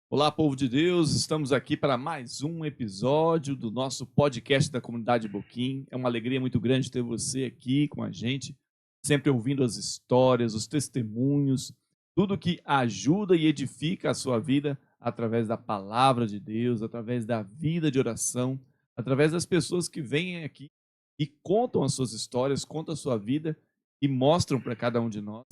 Olá, povo de Deus, estamos aqui para mais um episódio do nosso podcast da Comunidade Boquim. É uma alegria muito grande ter você aqui com a gente, sempre ouvindo as histórias, os testemunhos, tudo que ajuda e edifica a sua vida através da palavra de Deus, através da vida de oração, através das pessoas que vêm aqui e contam as suas histórias, contam a sua vida e mostram para cada um de nós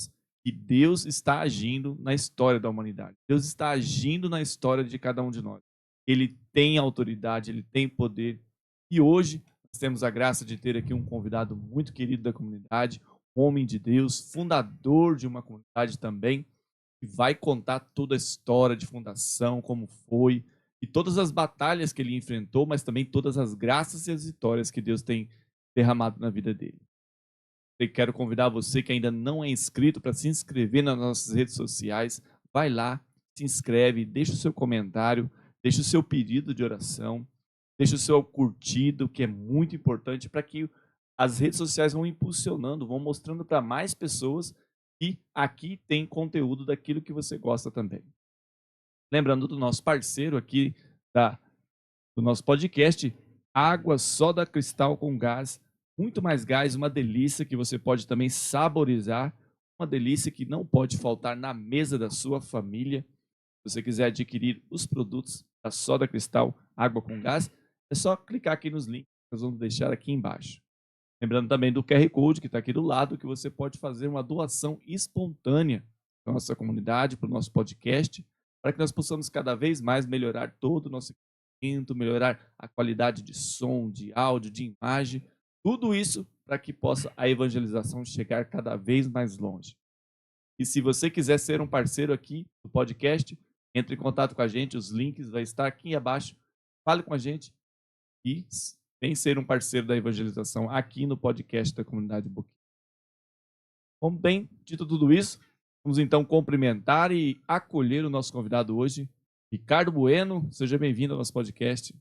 que Deus está agindo na história da humanidade. Deus está agindo na história de cada um de nós. Ele tem autoridade, ele tem poder. E hoje nós temos a graça de ter aqui um convidado muito querido da comunidade, um homem de Deus, fundador de uma comunidade também, que vai contar toda a história de fundação, como foi, e todas as batalhas que ele enfrentou, mas também todas as graças e as vitórias que Deus tem derramado na vida dele. Eu quero convidar você que ainda não é inscrito para se inscrever nas nossas redes sociais. Vai lá, se inscreve, deixa o seu comentário, deixa o seu pedido de oração, deixa o seu curtido, que é muito importante para que as redes sociais vão impulsionando, vão mostrando para mais pessoas que aqui tem conteúdo daquilo que você gosta também. Lembrando do nosso parceiro aqui do nosso podcast, Água Soda Cristal com Gás. Muito mais gás, uma delícia que você pode também saborizar, uma delícia que não pode faltar na mesa da sua família. Se você quiser adquirir os produtos da Soda Cristal Água com Gás, é só clicar aqui nos links que nós vamos deixar aqui embaixo. Lembrando também do QR Code que está aqui do lado, que você pode fazer uma doação espontânea para a nossa comunidade, para o nosso podcast, para que nós possamos cada vez mais melhorar todo o nosso equipamento, melhorar a qualidade de som, de áudio, de imagem, tudo isso para que possa a evangelização chegar cada vez mais longe. E se você quiser ser um parceiro aqui do podcast, entre em contato com a gente, os links vão estar aqui abaixo. Fale com a gente e vem ser um parceiro da evangelização aqui no podcast da Comunidade Boquim. Bom, bem, dito tudo isso, vamos então cumprimentar e acolher o nosso convidado hoje, Ricardo Bueno. Seja bem-vindo ao nosso podcast.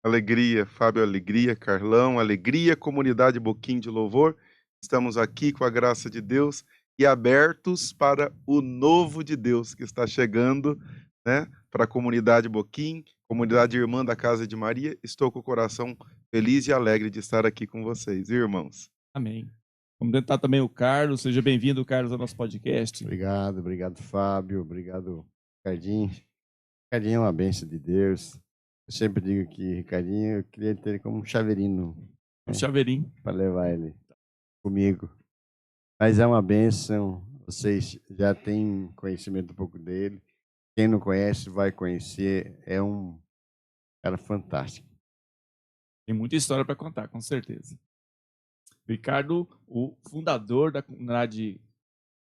Alegria, Fábio, alegria, Carlão, alegria, comunidade Boquim de Louvor. Estamos aqui com a graça de Deus e abertos para o novo de Deus que está chegando, né, para a comunidade Boquim, comunidade irmã da Casa de Maria. Estou com o coração feliz e alegre de estar aqui com vocês, irmãos. Amém. Vamos tentar também o Carlos. Seja bem-vindo, Carlos, ao nosso podcast. Obrigado, Fábio. Obrigado, Ricardinho. Ricardinho é uma bênção de Deus. Eu sempre digo que Ricardinho, eu queria ter ele como um chaveirinho. Um chaveirinho. Para levar ele comigo. Mas é uma bênção. Vocês já têm conhecimento um pouco dele. Quem não conhece vai conhecer. É um cara fantástico. Tem muita história para contar, com certeza. Ricardo, o fundador da comunidade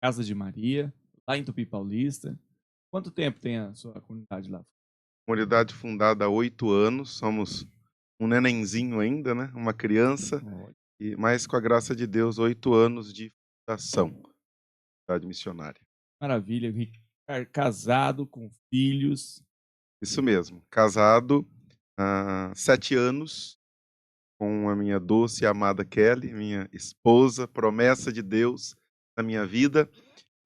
Casa de Maria, lá em Tupi Paulista. Quanto tempo tem a sua comunidade lá? Comunidade fundada há 8 anos, somos um nenenzinho ainda, né? Uma criança, mas com a graça de Deus, 8 anos de fundação, comunidade missionária. Maravilha, casado, com filhos. Isso mesmo, casado há 7 anos com a minha doce e amada Kelly, minha esposa, promessa de Deus na minha vida,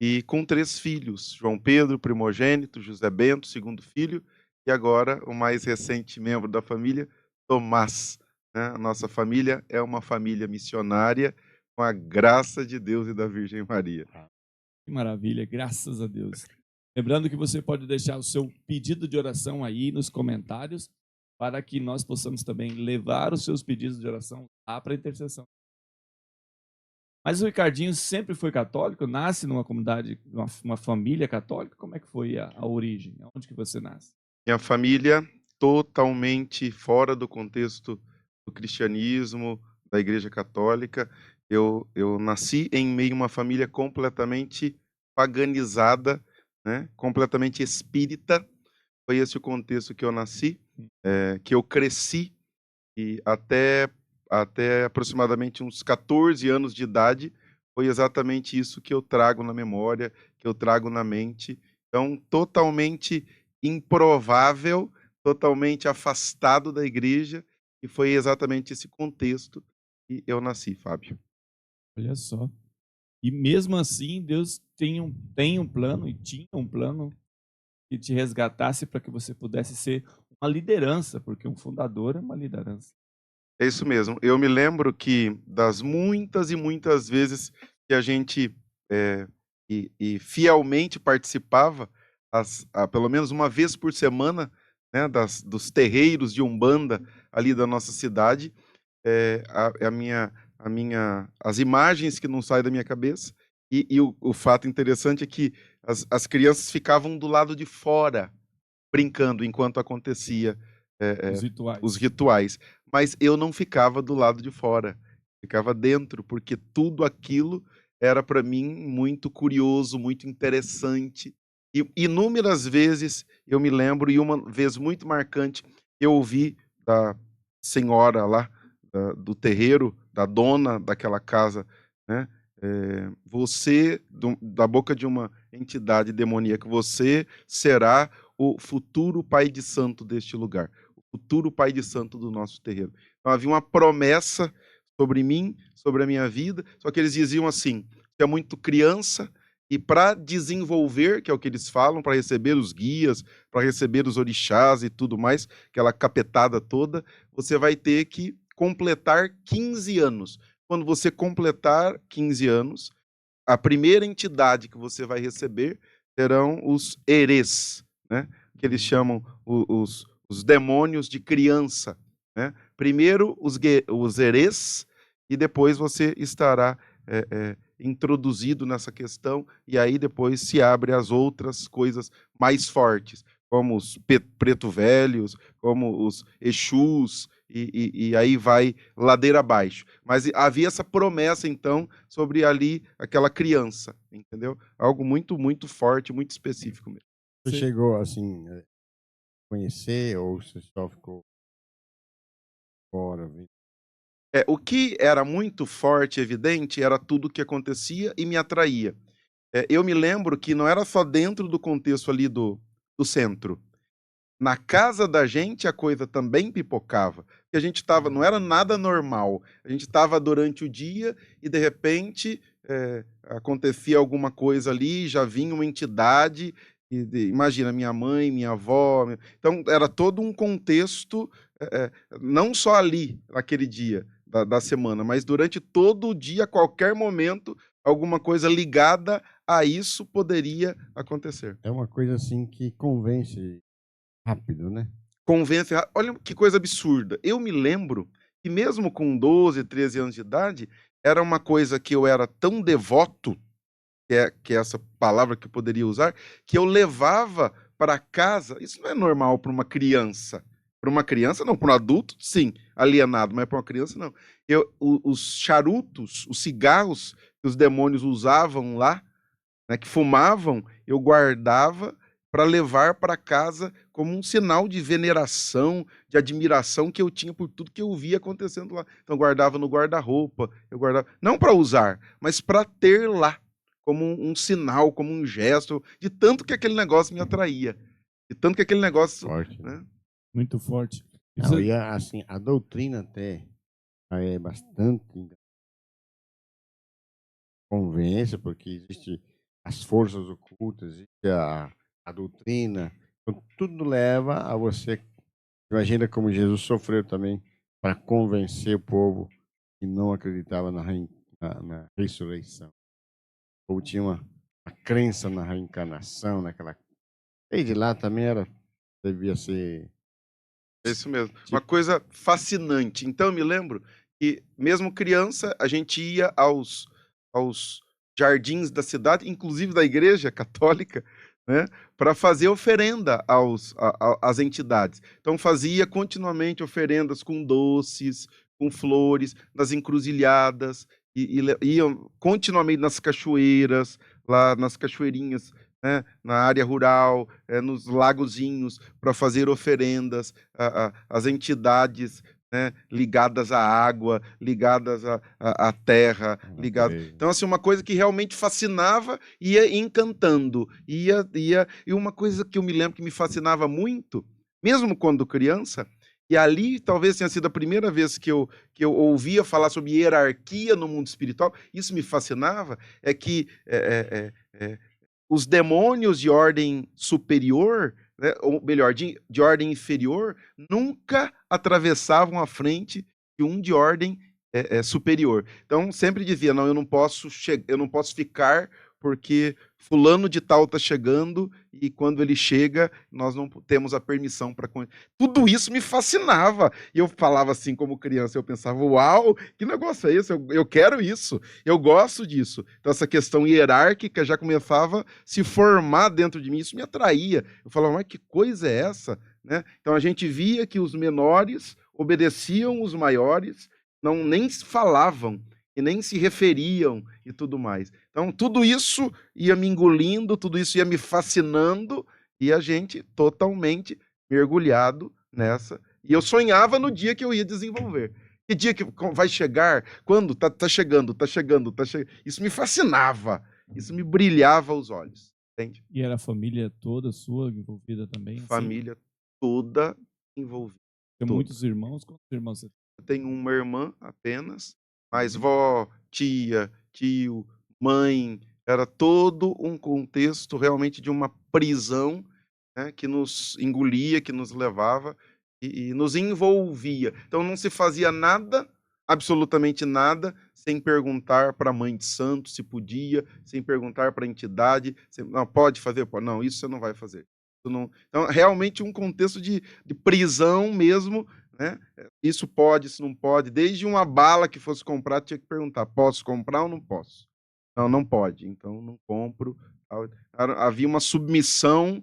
e com 3 filhos, João Pedro, primogênito, José Bento, segundo filho, e agora o mais recente membro da família, Tomás. Né? A nossa família é uma família missionária com a graça de Deus e da Virgem Maria. Que maravilha, graças a Deus. Lembrando que você pode deixar o seu pedido de oração aí nos comentários para que nós possamos também levar os seus pedidos de oração lá para a intercessão. Mas o Ricardinho sempre foi católico? Nasce numa comunidade, uma família católica? Como é que foi a origem? Onde que você nasce? Minha família totalmente fora do contexto do cristianismo, da Igreja Católica. Eu nasci em meio a uma família completamente paganizada, né? Completamente espírita. Foi esse o contexto que eu nasci, que eu cresci, e até aproximadamente uns 14 anos de idade, foi exatamente isso que eu trago na memória, que eu trago na mente. Então, totalmente improvável, totalmente afastado da igreja, e foi exatamente esse contexto que eu nasci, Fábio. Olha só. E mesmo assim, Deus tem um plano e tinha um plano que te resgatasse para que você pudesse ser uma liderança, porque um fundador é uma liderança. É isso mesmo. Eu me lembro que das muitas e muitas vezes que a gente e fielmente participava, pelo menos uma vez por semana, né, dos terreiros de Umbanda ali da nossa cidade, as imagens que não saem da minha cabeça, e o fato interessante é que as crianças ficavam do lado de fora, brincando, enquanto acontecia Os rituais. os rituais. Mas eu não ficava do lado de fora, ficava dentro, porque tudo aquilo era para mim muito curioso, muito interessante. E inúmeras vezes eu me lembro, e uma vez muito marcante, eu ouvi da senhora lá, do terreiro, da dona daquela casa, né? Da boca de uma entidade demoníaca, você será o futuro pai de santo deste lugar, o futuro pai de santo do nosso terreiro. Então havia uma promessa sobre mim, sobre a minha vida, só que eles diziam assim: você é muito criança, e para desenvolver, que é o que eles falam, para receber os guias, para receber os orixás e tudo mais, aquela capetada toda, você vai ter que completar 15 anos. Quando você completar 15 anos, a primeira entidade que você vai receber serão os erês, né? Que eles chamam os demônios de criança, né? Primeiro os erês, e depois você estará introduzido nessa questão, e aí depois se abre as outras coisas mais fortes, como os preto velhos, como os exus, e aí vai ladeira abaixo. Mas havia essa promessa, então, sobre ali aquela criança, entendeu? Algo muito, muito forte, muito específico mesmo. Você chegou, assim, a conhecer ou você só ficou fora? O que era muito forte, evidente, era tudo que acontecia e me atraía. Eu me lembro que não era só dentro do contexto ali do centro. Na casa da gente a coisa também pipocava, porque a gente estava, não era nada normal, a gente estava durante o dia e de repente acontecia alguma coisa ali, já vinha uma entidade, imagina, minha mãe, minha avó, então era todo um contexto, não só ali, naquele dia da semana, mas durante todo o dia, a qualquer momento, alguma coisa ligada a isso poderia acontecer. É uma coisa assim que convence rápido, né? Convence. Olha que coisa absurda. Eu me lembro que mesmo com 12, 13 anos de idade, era uma coisa que eu era tão devoto, que é essa palavra que eu poderia usar, que eu levava para casa. Isso não é normal para uma criança. Para uma criança, não. Para um adulto, sim, alienado, mas para uma criança, não. Os charutos, os cigarros que os demônios usavam lá, né, que fumavam, eu guardava para levar para casa como um sinal de veneração, de admiração que eu tinha por tudo que eu via acontecendo lá. Então eu guardava no guarda-roupa, eu guardava não para usar, mas para ter lá como um sinal, como um gesto, de tanto que aquele negócio me atraía, de tanto que aquele negócio, Forte, né? Muito forte. Não, e assim, a doutrina até é bastante convence, porque existe as forças ocultas, existe a doutrina, então, tudo leva a você. Imagina como Jesus sofreu também para convencer o povo que não acreditava na ressurreição. O povo tinha uma crença na reencarnação, naquela. E de lá também devia ser. É isso mesmo. Uma coisa fascinante. Então eu me lembro que, mesmo criança, a gente ia aos jardins da cidade, inclusive da igreja católica, né, para fazer oferenda às entidades. Então fazia continuamente oferendas com doces, com flores, nas encruzilhadas, iam continuamente nas cachoeiras, lá nas cachoeirinhas, né, na área rural, nos lagozinhos, para fazer oferendas às entidades, né, ligadas à água, ligadas à terra, ligadas. Então, assim, uma coisa que realmente fascinava, ia encantando, e uma coisa que eu me lembro que me fascinava muito, mesmo quando criança, E ali talvez tenha sido a primeira vez que eu ouvia falar sobre hierarquia no mundo espiritual. Isso me fascinava, é que os demônios de ordem superior, né, ou melhor, de ordem inferior, nunca atravessavam a frente de um de ordem superior. Então sempre dizia, não, eu não posso ficar porque fulano de tal está chegando e quando ele chega, nós não temos a permissão para... Tudo isso me fascinava. E eu falava assim como criança, eu pensava, uau, que negócio é esse? Eu quero isso, eu gosto disso. Então essa questão hierárquica já começava a se formar dentro de mim, isso me atraía. Eu falava, mas que coisa é essa? Né? Então a gente via que os menores obedeciam os maiores, não nem falavam, e nem se referiam e tudo mais. Então, tudo isso ia me engolindo, tudo isso ia me fascinando, e a gente totalmente mergulhado nessa. E eu sonhava no dia que eu ia desenvolver. Que dia que vai chegar? Quando? Tá chegando, tá chegando, tá chegando. Isso me fascinava, isso me brilhava os olhos. Entende? E era a família toda sua envolvida também? Assim? Família toda envolvida. Tem muitos irmãos? Quantos irmãos você tem? Eu tenho uma irmã apenas, mas vó, tia, tio, mãe, era todo um contexto realmente de uma prisão, né, que nos engolia, que nos levava e nos envolvia. Então não se fazia nada, absolutamente nada, sem perguntar para a mãe de santo se podia, sem perguntar para a entidade, não, pode fazer? Pode. Não, isso você não vai fazer. Não... Então, realmente um contexto de prisão mesmo, né? Isso pode, isso não pode. Desde uma bala que fosse comprar, tinha que perguntar, posso comprar ou não posso? Não, não pode, então não compro. Havia uma submissão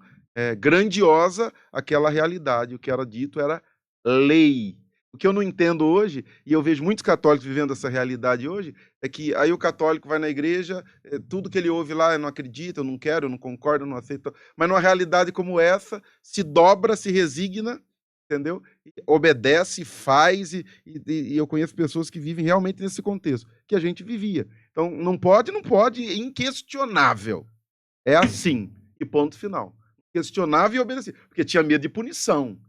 grandiosa àquela realidade. O que era dito era lei. O que eu não entendo hoje, e eu vejo muitos católicos vivendo essa realidade hoje, é que aí o católico vai na igreja, tudo que ele ouve lá, eu não acredito, eu não quero, eu não concordo, eu não aceito. Mas numa realidade como essa, se dobra, se resigna, entendeu? Obedece, faz, e eu conheço pessoas que vivem realmente nesse contexto, que a gente vivia. Então, não pode, inquestionável. É assim, e ponto final. Questionável e obedecer, porque tinha medo de punição.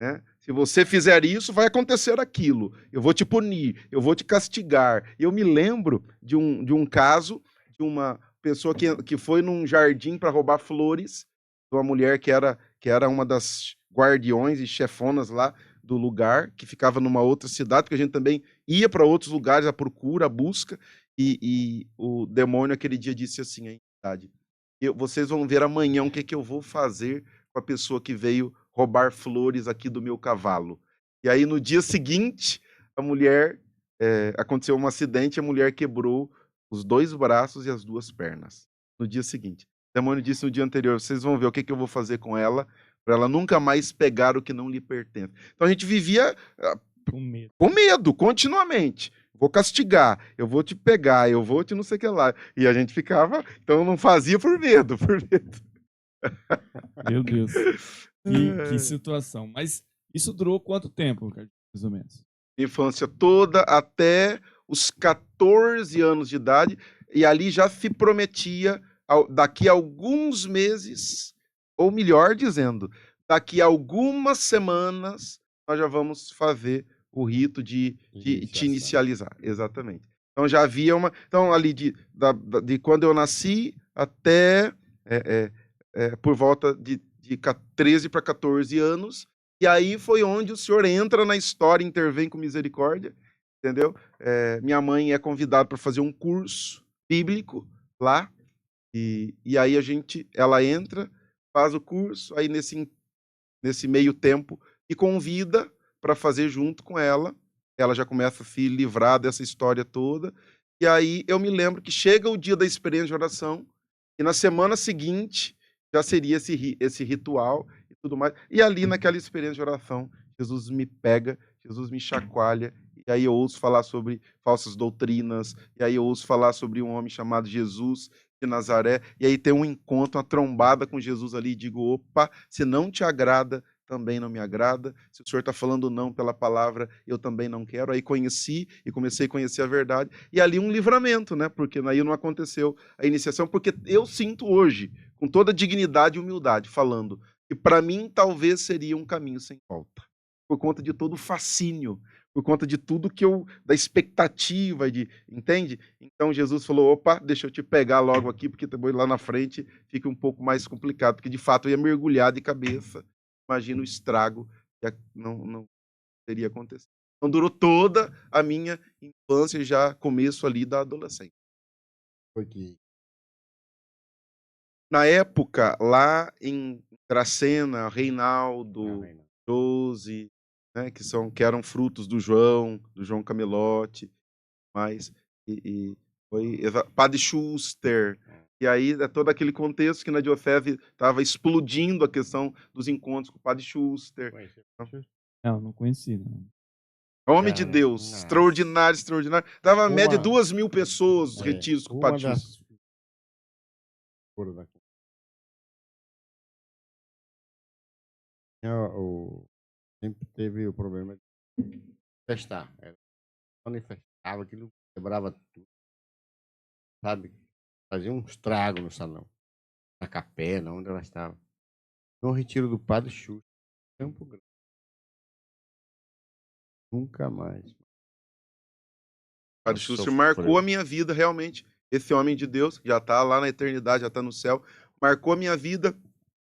Né? Se você fizer isso, vai acontecer aquilo. Eu vou te punir, eu vou te castigar. Eu me lembro de um caso de uma pessoa que foi num jardim para roubar flores, de uma mulher que era uma das guardiões e chefonas lá do lugar, que ficava numa outra cidade, porque a gente também ia para outros lugares à procura, à busca, e o demônio aquele dia disse assim, a entidade, vocês vão ver amanhã o que eu vou fazer com a pessoa que veio roubar flores aqui do meu cavalo. E aí, no dia seguinte, a mulher, aconteceu um acidente, a mulher quebrou os 2 braços e as 2 pernas. No dia seguinte. O demônio disse no dia anterior, vocês vão ver o que eu vou fazer com ela, para ela nunca mais pegar o que não lhe pertence. Então a gente vivia com medo, continuamente. Vou castigar, eu vou te pegar, eu vou te não sei o que lá. E a gente ficava, então não fazia por medo. Meu Deus. Que situação. Mas isso durou quanto tempo, mais ou menos? Infância toda até os 14 anos de idade, e ali já se prometia, daqui a alguns meses, ou melhor dizendo, daqui a algumas semanas, nós já vamos fazer o rito de te inicializar. Exatamente. Então já havia uma... Então ali de quando eu nasci até por volta de 13 para 14 anos, e aí foi onde o senhor entra na história, intervém com misericórdia, entendeu? Minha mãe é convidada para fazer um curso bíblico lá, e aí ela entra, faz o curso, aí nesse meio tempo, e convida para fazer junto com ela já começa a se livrar dessa história toda, e aí eu me lembro que chega o dia da experiência de oração, e na semana seguinte já seria esse ritual e tudo mais. E ali, naquela experiência de oração, Jesus me pega, Jesus me chacoalha, e aí eu ouço falar sobre falsas doutrinas, e aí eu ouço falar sobre um homem chamado Jesus de Nazaré, e aí tem um encontro, uma trombada com Jesus ali, e digo, opa, se não te agrada, também não me agrada, se o senhor está falando não pela palavra, eu também não quero. Aí conheci e comecei a conhecer a verdade, e ali um livramento, né? Porque aí não aconteceu a iniciação, porque eu sinto hoje, com toda dignidade e humildade, falando que para mim talvez seria um caminho sem volta. por conta de todo o fascínio, por conta de tudo da expectativa, entende? Então Jesus falou, opa, deixa eu te pegar logo aqui, porque depois lá na frente fica um pouco mais complicado, porque de fato eu ia mergulhar de cabeça. Imagina o estrago que não teria acontecido. Então durou toda a minha infância, já começo ali da adolescência. Porque Na época, lá em Dracena, Reinaldo, Josi, né, que eram frutos do João Camelote, mas foi Padre Schuster. E aí é todo aquele contexto que na diocese estava explodindo a questão dos encontros com o Padre Schuster. Não conheci, não. Homem de Deus, Nossa. extraordinário, extraordinário. Dava a média Uma- 2.000 pessoas os retiros com o uma Padre Schuster. das figuras da sempre teve o problema de manifestar. Manifestava aquilo, quebrava tudo, sabe? Fazia um estrago no salão, na capela, onde ela estava. No retiro do Padre Xuxa, Campo Grande. Nunca mais. Padre Ela Schuster sofreu. marcou a minha vida, realmente. Esse homem de Deus, já está lá na eternidade, já está no céu, marcou a minha vida.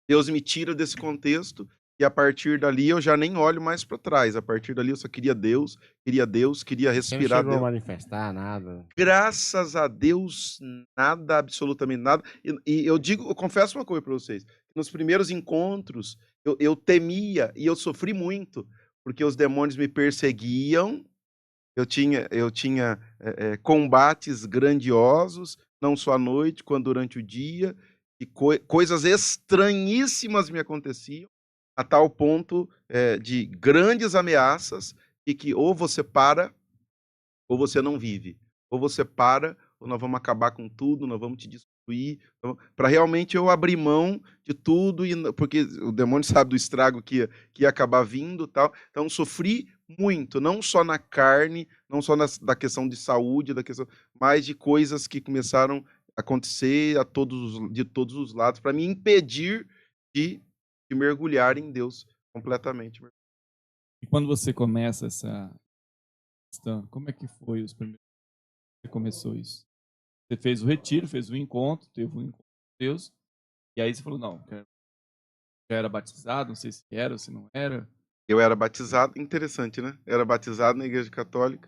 Deus me tira desse contexto e a partir dali eu já nem olho mais para trás. A partir dali eu só queria Deus, queria Você não respirar chegou a Deus. manifestar nada. Graças a Deus, nada, absolutamente nada. E eu confesso uma coisa para vocês: nos primeiros encontros eu temia e eu sofri muito, porque os demônios me perseguiam. Eu tinha combates grandiosos, não só à noite, quanto durante o dia, e coisas estranhíssimas me aconteciam, a tal ponto de grandes ameaças, e que ou você para, ou você não vive. Ou você para, ou nós vamos acabar com tudo, nós vamos te destruir. Para realmente eu abrir mão de tudo, porque o demônio sabe do estrago que ia acabar vindo, tal. Então sofri muito, não só na carne, não só da questão de saúde, mas de coisas que começaram a acontecer de todos os lados, para me impedir de mergulhar em Deus completamente. E quando você começa essa questão, como é que foi os primeiros que você começou isso? Você fez o retiro, fez o encontro, teve um encontro com Deus, e aí você falou, não, já era batizado, não sei se era ou se não era. Eu era batizado, interessante, né? Era batizado na Igreja Católica,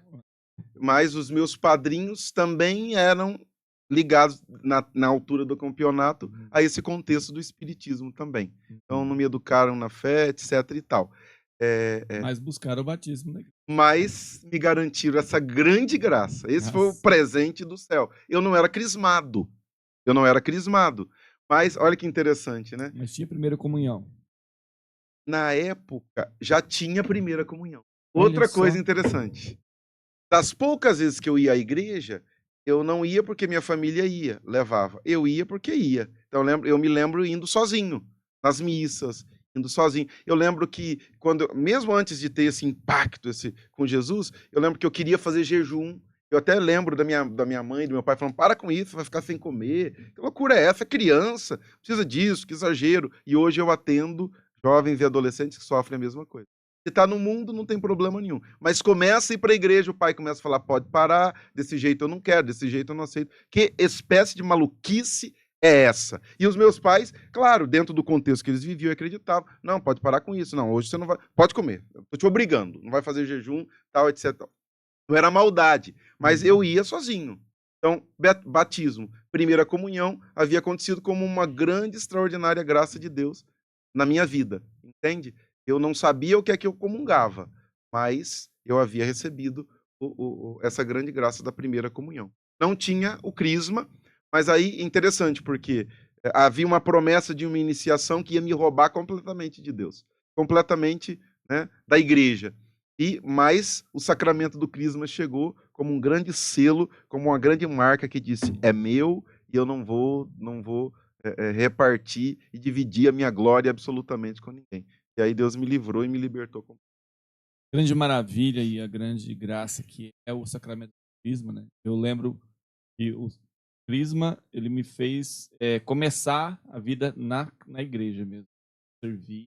mas os meus padrinhos também eram ligados na altura do campeonato a esse contexto do espiritismo também. Então não me educaram na fé, etc e tal. Mas buscaram o batismo, né? Mas me garantiram essa grande graça. Esse foi o Nossa. presente do céu. Eu não era crismado. Mas olha que interessante, né? Mas tinha primeira comunhão. Na época, já tinha primeira comunhão. Olha Outra só. coisa interessante. Das poucas vezes que eu ia à igreja, eu não ia porque minha família ia, levava. Eu ia porque ia. Então eu me lembro indo sozinho, nas missas, indo sozinho. Eu lembro que, mesmo antes de ter esse impacto com Jesus, eu lembro que eu queria fazer jejum. Eu até lembro da minha mãe, do meu pai, falando, para com isso, vai ficar sem comer. Que loucura é essa? É criança, precisa disso, que exagero. E hoje eu atendo jovens e adolescentes que sofrem a mesma coisa. Se está no mundo, não tem problema nenhum. Mas começa a ir para a igreja, o pai começa a falar, pode parar, desse jeito eu não quero, desse jeito eu não aceito. Que espécie de maluquice é essa? E os meus pais, claro, dentro do contexto que eles viviam, acreditavam, não, pode parar com isso, não, hoje você não vai, pode comer, eu tô te obrigando, não vai fazer jejum, tal, etc. Não era maldade, mas eu ia sozinho. Então, batismo, primeira comunhão, havia acontecido como uma grande, extraordinária graça de Deus na minha vida, entende? Eu não sabia o que é que eu comungava, mas eu havia recebido essa grande graça da primeira comunhão. Não tinha o crisma, mas aí interessante, porque havia uma promessa de uma iniciação que ia me roubar completamente de Deus, completamente, né, da igreja. Mas o sacramento do crisma chegou como um grande selo, como uma grande marca que disse, é meu e eu não vou repartir e dividir a minha glória absolutamente com ninguém. E aí Deus me livrou e me libertou. A grande maravilha e a grande graça que é o sacramento do crisma, né? Eu lembro que o crisma, ele me fez começar a vida na igreja mesmo. Servir,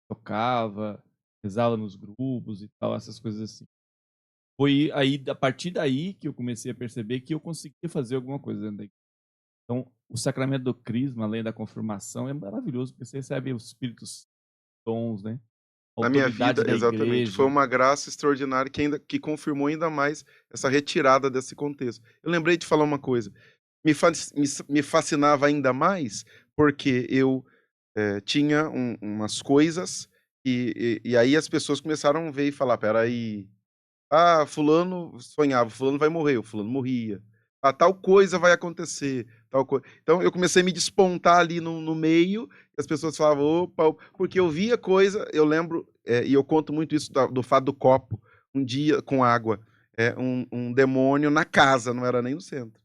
tocava, rezava nos grupos e tal, essas coisas assim. Foi aí, a partir daí que eu comecei a perceber que eu conseguia fazer alguma coisa dentro da igreja. Então, o sacramento do crisma, além da confirmação, é maravilhoso, porque você recebe os espíritos dons, né? A Na minha autoridade vida, da exatamente. Foi igreja. uma graça extraordinária que confirmou ainda mais essa retirada desse contexto. Eu lembrei de falar uma coisa. Me fascinava ainda mais porque eu tinha umas coisas e aí as pessoas começaram a ver e falar, peraí, fulano sonhava, fulano vai morrer, o fulano morria. Tal coisa vai acontecer, tal coisa. Então eu comecei a me despontar ali no meio, e as pessoas falavam, opa, porque eu via coisa, eu lembro, e eu conto muito isso do fato do copo, um dia com água, um demônio na casa, não era nem no centro.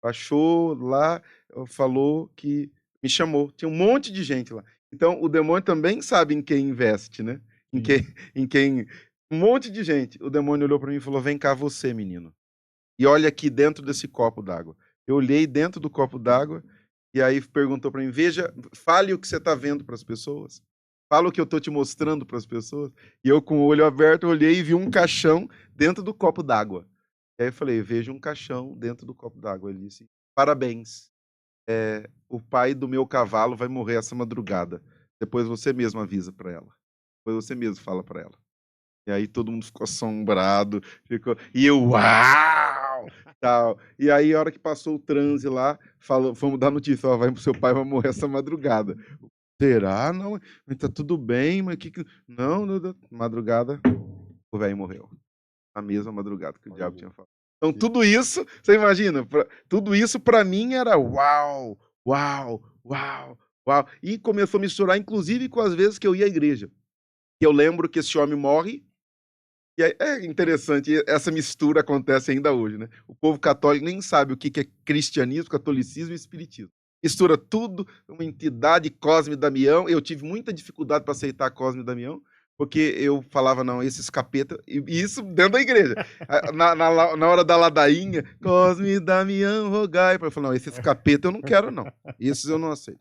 Achou lá, falou que me chamou. Tinha um monte de gente lá. Então o demônio também sabe em quem investe, né? Em Sim. quem, em quem um monte de gente. O demônio olhou para mim e falou: vem cá você, menino. E olha aqui dentro desse copo d'água. Eu olhei dentro do copo d'água e aí perguntou para mim: veja, fale o que você está vendo para as pessoas. Fala o que eu estou te mostrando para as pessoas. E eu, com o olho aberto, olhei e vi um caixão dentro do copo d'água. E aí eu falei: vejo um caixão dentro do copo d'água. Ele disse: parabéns. O pai do meu cavalo vai morrer essa madrugada. Depois você mesmo avisa para ela. Depois você mesmo fala para ela. E aí todo mundo ficou assombrado, e eu, uau! Tal. E aí, a hora que passou o transe lá, fomos dar notícia, ó, seu pai vai morrer essa madrugada. Será? Não, mas tá tudo bem, mas que... Não, madrugada, o velho morreu. A mesma madrugada que o diabo tinha falado. Então, tudo isso, você imagina, tudo isso para mim era uau, uau, uau, uau. E começou a misturar, inclusive, com as vezes que eu ia à igreja. Eu lembro que esse homem morre, e é interessante, essa mistura acontece ainda hoje, né? O povo católico nem sabe o que é cristianismo, catolicismo e espiritismo. Mistura tudo, uma entidade, Cosme e Damião. Eu tive muita dificuldade para aceitar Cosme e Damião, porque eu falava, não, esses capeta, e isso dentro da igreja. Na hora da ladainha, Cosme e Damião, rogai. Eu falei, não, esses capeta eu não quero, não. Esses eu não aceito.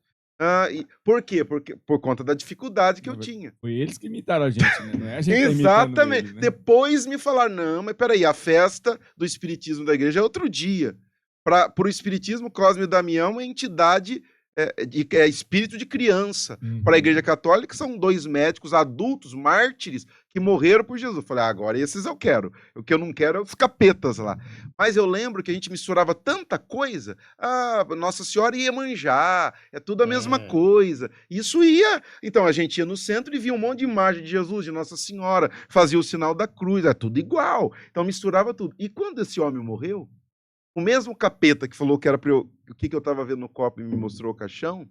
Por quê? Porque, por conta da dificuldade que eu tinha. Foi eles que imitaram a gente, né? Não é a gente que tá imitando Exatamente. eles, né? Depois me falaram, não, mas peraí, a festa do espiritismo da igreja é outro dia. Para o espiritismo, Cosme e Damião é entidade, é espírito de criança. Para a igreja católica, são 2 médicos adultos, mártires, que morreram por Jesus. Eu falei, agora esses eu quero. O que eu não quero é os capetas lá. Mas eu lembro que a gente misturava tanta coisa. Nossa Senhora ia manjar, é tudo a mesma coisa. Isso ia. Então a gente ia no centro e via um monte de imagem de Jesus, de Nossa Senhora, fazia o sinal da cruz, é tudo igual. Então misturava tudo. E quando esse homem morreu, o mesmo capeta que falou que era para eu, o que eu estava vendo no copo e me mostrou o caixão,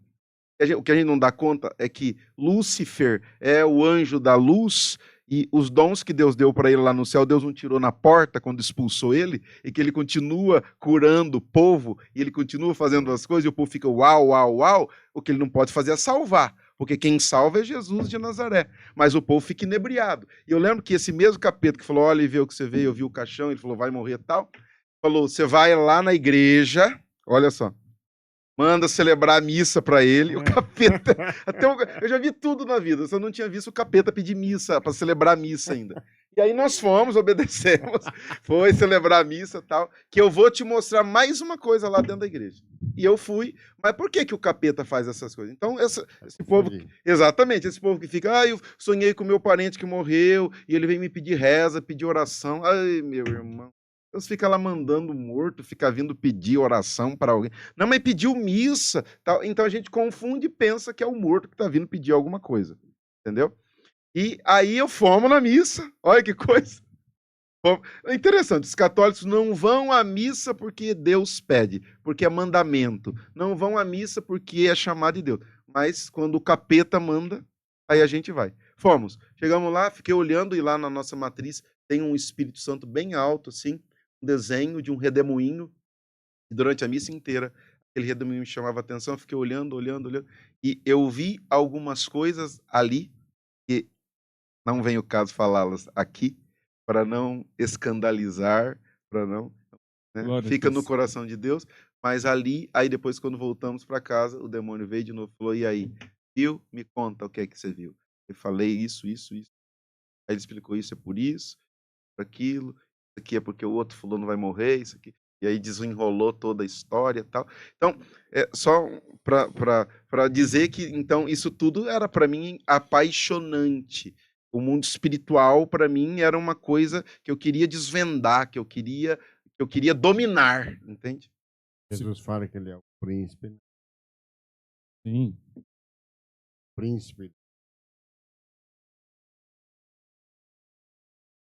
o que a gente não dá conta é que Lúcifer é o anjo da luz e os dons que Deus deu para ele lá no céu, Deus não tirou na porta quando expulsou ele, e que ele continua curando o povo, e ele continua fazendo as coisas, e o povo fica uau, uau, uau. O que ele não pode fazer é salvar, porque quem salva é Jesus de Nazaré. Mas o povo fica inebriado. E eu lembro que esse mesmo capeta que falou, olha e vê o que você vê, eu vi o caixão, ele falou, vai morrer e tal, falou, você vai lá na igreja, olha só, manda celebrar a missa para ele, o capeta. Eu já vi tudo na vida, eu só não tinha visto o capeta pedir missa, para celebrar a missa ainda. E aí nós fomos, obedecemos, foi celebrar a missa e tal, que eu vou te mostrar mais uma coisa lá dentro da igreja. E eu fui, mas por que o capeta faz essas coisas? Então, esse povo, exatamente, esse povo que fica, eu sonhei com meu parente que morreu, e ele veio me pedir reza, pedir oração. Ai, meu irmão. Deus fica lá mandando morto, fica vindo pedir oração para alguém. Não, mas pediu missa. Tal. Então a gente confunde e pensa que é o morto que está vindo pedir alguma coisa. Entendeu? E aí eu fomos na missa. Olha que coisa. É interessante, os católicos não vão à missa porque Deus pede, porque é mandamento. Não vão à missa porque é chamado de Deus. Mas quando o capeta manda, aí a gente vai. Fomos. Chegamos lá, fiquei olhando e lá na nossa matriz tem um Espírito Santo bem alto, assim, um desenho de um redemoinho. E durante a missa inteira, aquele redemoinho me chamava a atenção, eu fiquei olhando, olhando, olhando. E eu vi algumas coisas ali, que não vem o caso falá-las aqui, para não escandalizar, para não... Né? Fica no coração de Deus. Mas ali, aí depois quando voltamos para casa, o demônio veio de novo e falou, e aí? Viu? Me conta o que é que você viu. Eu falei isso, isso, isso. Aí ele explicou: isso é por isso, por aquilo, isso aqui é porque o outro fulano vai morrer, isso aqui. E aí desenrolou toda a história e tal. Então, só para dizer que, então, isso tudo era para mim apaixonante. O mundo espiritual, para mim, era uma coisa que eu queria desvendar, que eu queria dominar, entende? Jesus fala que ele é o príncipe, né? Sim. Príncipe.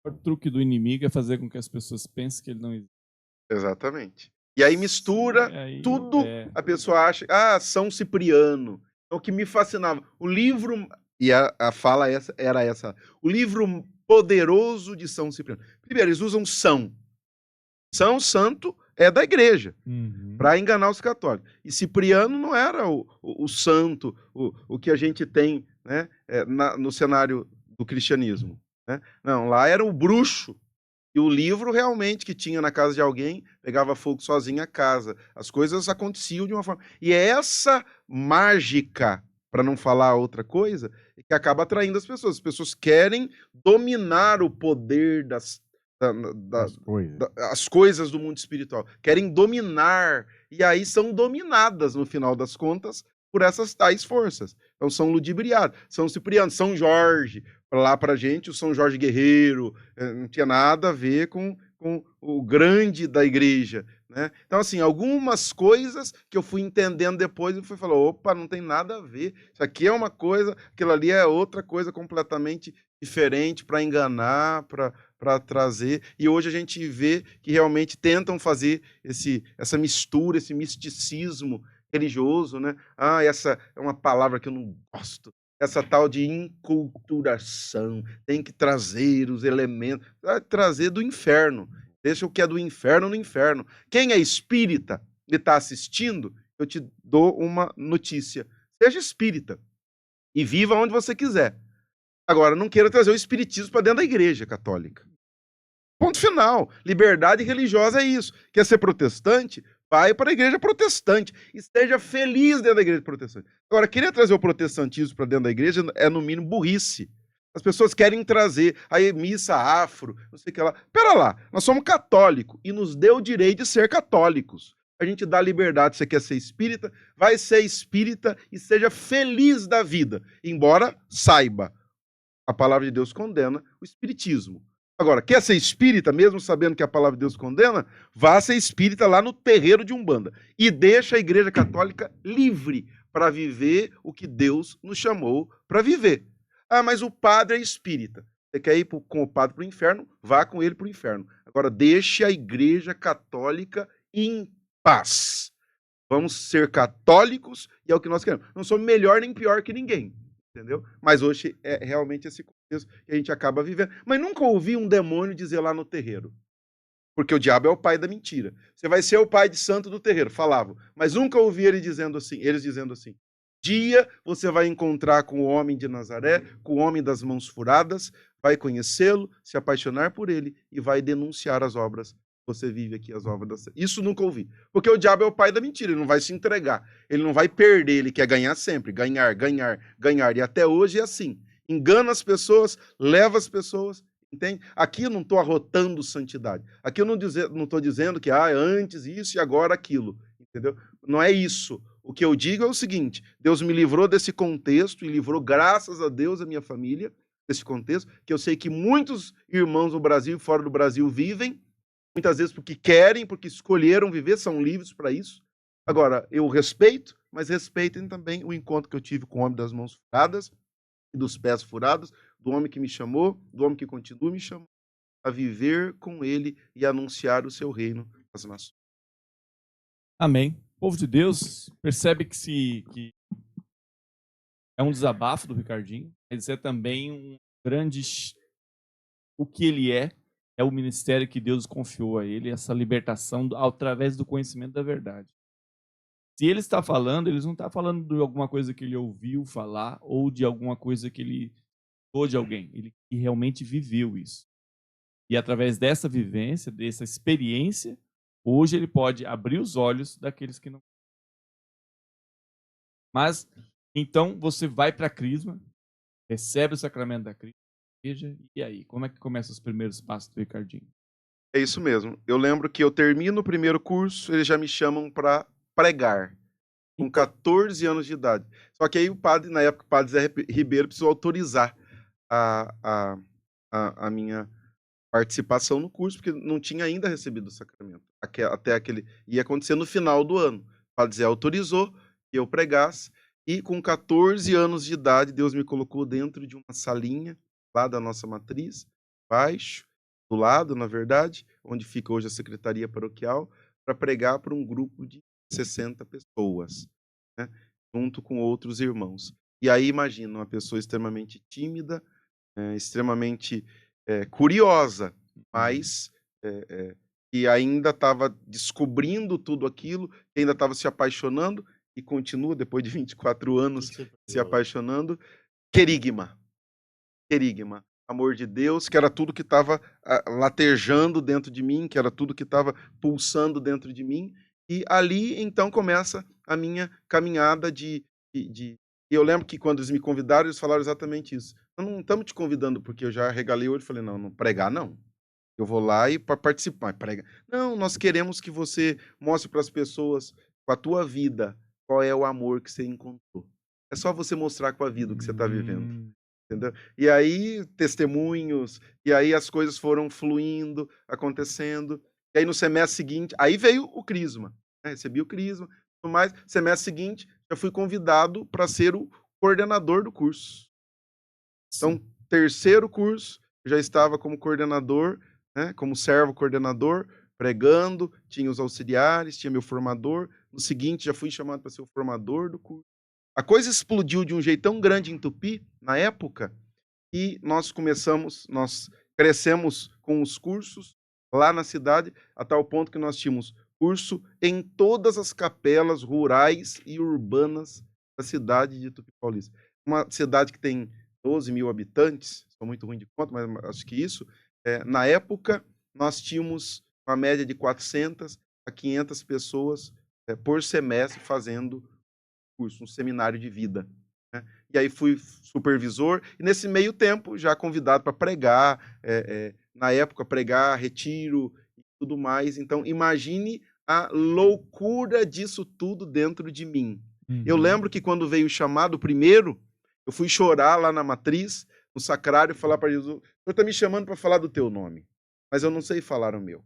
O truque do inimigo é fazer com que as pessoas pensem que ele não existe. Exatamente. E aí mistura Aí, tudo, a pessoa acha, São Cipriano. É o que me fascinava. O livro, e a fala era essa, o livro poderoso de São Cipriano. Primeiro, eles usam São. São Santo é da igreja, para enganar os católicos. E Cipriano não era o santo, o que a gente tem, né, no cenário do cristianismo. Né? Não, lá era o bruxo. E o livro realmente que tinha na casa de alguém, pegava fogo sozinho a casa. As coisas aconteciam de uma forma. E é essa mágica, para não falar outra coisa, que acaba atraindo as pessoas. As pessoas querem dominar o poder as coisas do mundo espiritual. Querem dominar. E aí são dominadas, no final das contas, por essas tais forças. Então são ludibriados. São Cipriano, São Jorge. Lá pra gente, o São Jorge Guerreiro, não tinha nada a ver com o grande da igreja, né? Então, assim, algumas coisas que eu fui entendendo depois, eu fui falar, opa, não tem nada a ver. Isso aqui é uma coisa, aquilo ali é outra coisa completamente diferente para enganar, para trazer. E hoje a gente vê que realmente tentam fazer essa mistura, esse misticismo religioso, né? Essa é uma palavra que eu não gosto. Essa tal de inculturação, tem que trazer os elementos, trazer do inferno. Deixa o que é do inferno no inferno. Quem é espírita e está assistindo, eu te dou uma notícia. Seja espírita e viva onde você quiser. Agora, não queira trazer o espiritismo para dentro da igreja católica. Ponto final. Liberdade religiosa é isso. Quer ser protestante? Vai para a igreja protestante e esteja feliz dentro da igreja protestante. Agora, querer trazer o protestantismo para dentro da igreja é, no mínimo, burrice. As pessoas querem trazer aí missa afro, não sei o que lá. Pera lá, nós somos católicos e nos deu o direito de ser católicos. A gente dá liberdade. Você quer ser espírita? Vai ser espírita e seja feliz da vida. Embora saiba, a palavra de Deus condena o espiritismo. Agora, quer ser espírita, mesmo sabendo que a palavra de Deus condena? Vá ser espírita lá no terreiro de Umbanda. E deixa a Igreja Católica livre para viver o que Deus nos chamou para viver. Mas o padre é espírita. Você quer ir com o padre para o inferno? Vá com ele para o inferno. Agora, deixe a Igreja Católica em paz. Vamos ser católicos e é o que nós queremos. Não somos melhor nem pior que ninguém. Entendeu? Mas hoje é realmente esse contexto que a gente acaba vivendo. Mas nunca ouvi um demônio dizer lá no terreiro. Porque o diabo é o pai da mentira. Você vai ser o pai de santo do terreiro, falavam. Mas nunca ouvi eles dizendo assim. Dia você vai encontrar com o homem de Nazaré, com o homem das mãos furadas, vai conhecê-lo, se apaixonar por ele e vai denunciar as obras. Você vive aqui as obras. Isso nunca ouvi. Porque o diabo é o pai da mentira, ele não vai se entregar. Ele não vai perder, ele quer ganhar sempre. Ganhar, ganhar, ganhar. E até hoje é assim. Engana as pessoas, leva as pessoas. Entende? Aqui eu não estou arrotando santidade. Aqui eu não estou dizendo que antes isso e agora aquilo. Entendeu? Não é isso. O que eu digo é o seguinte: Deus me livrou desse contexto e livrou, graças a Deus, a minha família desse contexto, que eu sei que muitos irmãos no Brasil e fora do Brasil vivem, muitas vezes porque querem, porque escolheram viver, são livres para isso. Agora, eu respeito, mas respeitem também o encontro que eu tive com o homem das mãos furadas e dos pés furados, do homem que me chamou, do homem que continua me chamando, a viver com ele e anunciar o seu reino às nações. Amém. O povo de Deus percebe que é um desabafo do Ricardinho, mas é também um grande... O que ele é o ministério que Deus confiou a ele, essa libertação através do conhecimento da verdade. Se ele está falando, ele não está falando de alguma coisa que ele ouviu falar ou de alguma coisa que ele ouviu de alguém. Ele realmente viveu isso. E através dessa vivência, dessa experiência, hoje ele pode abrir os olhos daqueles que não. Mas, então, você vai para a crisma, recebe o sacramento da crisma, igreja. E aí, como é que começam os primeiros passos do Ricardinho? É isso mesmo. Eu lembro que eu termino o primeiro curso, eles já me chamam para pregar, com 14 anos de idade. Só que aí o padre, na época, o padre Zé Ribeiro precisou autorizar a, a minha participação no curso, porque não tinha ainda recebido o sacramento. Até aquele. Ia acontecer no final do ano. O padre Zé autorizou que eu pregasse, e com 14 anos de idade, Deus me colocou dentro de uma salinha lá da nossa matriz, baixo, do lado, na verdade, onde fica hoje a secretaria paroquial, para pregar para um grupo de 60 pessoas, né, junto com outros irmãos. E aí, imagina, uma pessoa extremamente tímida, extremamente curiosa, mas que ainda estava descobrindo tudo aquilo, que ainda estava se apaixonando, e continua, depois de 24 anos, se apaixonando. Querigma. Amor de Deus, que era tudo que estava latejando dentro de mim, que era tudo que estava pulsando dentro de mim. E ali, então, começa a minha caminhada de... E eu lembro que quando eles me convidaram, eles falaram exatamente isso. Nós não estamos te convidando porque eu já regalei o olho e falei, não, pregar não. Eu vou lá e para participar, prega. Não, nós queremos que você mostre para as pessoas, com a tua vida, qual é o amor que você encontrou. É só você mostrar com a vida o que você está vivendo. Entendeu? E aí, testemunhos, e aí as coisas foram fluindo, acontecendo. E aí no semestre seguinte, aí veio o crisma, né? Recebi o crisma, tudo mais. Semestre seguinte, eu fui convidado para ser o coordenador do curso. Então, terceiro curso, eu já estava como coordenador, né? Como servo coordenador, pregando, tinha os auxiliares, tinha meu formador. No seguinte, já fui chamado para ser o formador do curso. A coisa explodiu de um jeito tão grande em Tupi, na época, que nós crescemos com os cursos lá na cidade, a tal ponto que nós tínhamos curso em todas as capelas rurais e urbanas da cidade de Tupi Paulista. Uma cidade que tem 12 mil habitantes, sou muito ruim de conta, mas acho que isso. Na época, nós tínhamos uma média de 400 a 500 pessoas por semestre fazendo curso, um seminário de vida, né? E aí fui supervisor, e nesse meio tempo já convidado para pregar, na época pregar, retiro e tudo mais. Então imagine a loucura disso tudo dentro de mim. Eu lembro que quando veio o chamado primeiro, eu fui chorar lá na matriz, no sacrário, e falar para Jesus, o Senhor está me chamando para falar do teu nome, mas eu não sei falar o meu.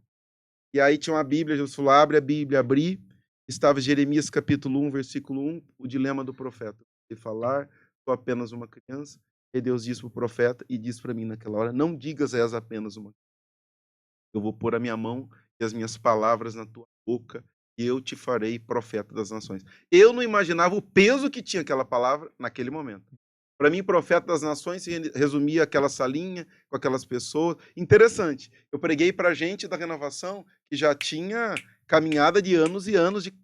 E aí tinha uma Bíblia, Jesus falou, abre a Bíblia, abri, estava Jeremias capítulo 1, versículo 1, o dilema do profeta. E falar, sou apenas uma criança. E Deus disse para o profeta e disse para mim naquela hora, não digas és apenas uma criança. Eu vou pôr a minha mão e as minhas palavras na tua boca e eu te farei profeta das nações. Eu não imaginava o peso que tinha aquela palavra naquele momento. Para mim, profeta das nações se resumia aquela salinha com aquelas pessoas. Interessante. Eu preguei para gente da renovação que já tinha caminhada de anos e anos de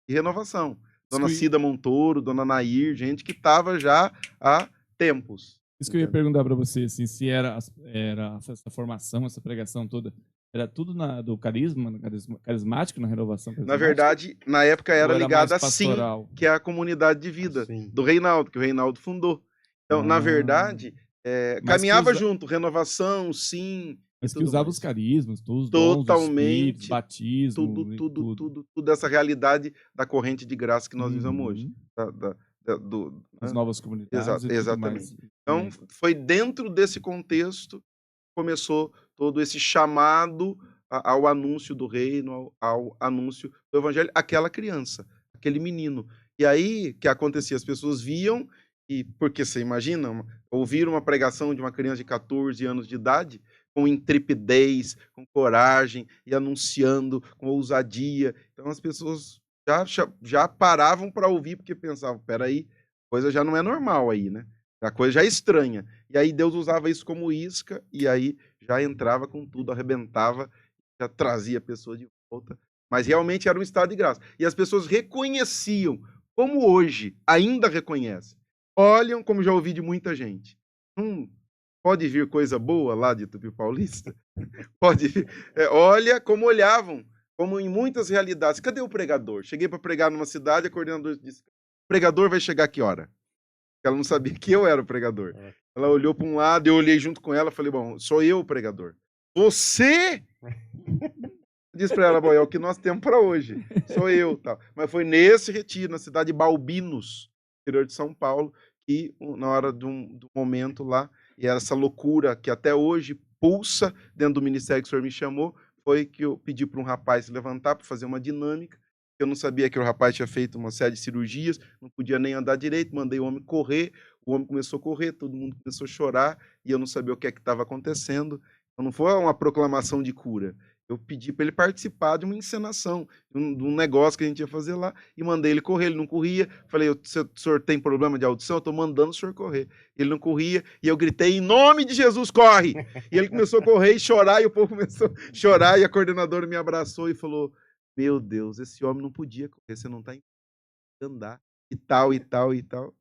renovação. Dona Cida Montoro, Dona Nair, gente que estava já há tempos. Isso que eu ia perguntar para você, assim, se era essa formação, essa pregação toda, era tudo do carismático, na renovação carismática? Na verdade, na época era ligada a SIM, que é a comunidade de vida do Reinaldo, que o Reinaldo fundou. Então, na verdade, caminhava junto, renovação, SIM. Mas que usava os carismas, todos os dons, totalmente, espíritos, batismo, tudo essa realidade da corrente de graça que nós vivemos hoje. As novas comunidades. Exatamente. Então, foi dentro desse contexto que começou todo esse chamado ao anúncio do reino, ao anúncio do evangelho, aquela criança, aquele menino. E aí, o que acontecia? As pessoas viam, e porque você imagina, ouvir uma pregação de uma criança de 14 anos de idade, com intrepidez, com coragem, e anunciando com ousadia. Então as pessoas já paravam para ouvir, porque pensavam, peraí, a coisa já não é normal aí, né? A coisa já é estranha. E aí Deus usava isso como isca, e aí já entrava com tudo, arrebentava, já trazia a pessoa de volta. Mas realmente era um estado de graça. E as pessoas reconheciam, como hoje ainda reconhecem. Olham, como já ouvi de muita gente. Pode vir coisa boa lá de Tupi Paulista? Pode vir. Olha como olhavam, como em muitas realidades. Cadê o pregador? Cheguei para pregar numa cidade, a coordenadora disse, o pregador vai chegar a que hora? Ela não sabia que eu era o pregador. Ela olhou para um lado, eu olhei junto com ela, falei, bom, sou eu o pregador. Você? Disse para ela, bom, é o que nós temos para hoje. Sou eu, tal. Mas foi nesse retiro, na cidade de Balbinos, interior de São Paulo, que na hora do momento lá, e essa loucura que até hoje pulsa dentro do ministério que o senhor me chamou, foi que eu pedi para um rapaz se levantar para fazer uma dinâmica. Eu não sabia que o rapaz tinha feito uma série de cirurgias, não podia nem andar direito, mandei o homem correr, o homem começou a correr, todo mundo começou a chorar, e eu não sabia o que é que estava acontecendo. Então não foi uma proclamação de cura. Eu pedi para ele participar de uma encenação, de um negócio que a gente ia fazer lá, e mandei ele correr, ele não corria. Falei, o senhor tem problema de audição? Eu estou mandando o senhor correr. Ele não corria, e eu gritei, em nome de Jesus, corre! E ele começou a correr e chorar, e o povo começou a chorar, e a coordenadora me abraçou e falou, meu Deus, esse homem não podia correr, você não está em andar, e tal, e tal, e tal.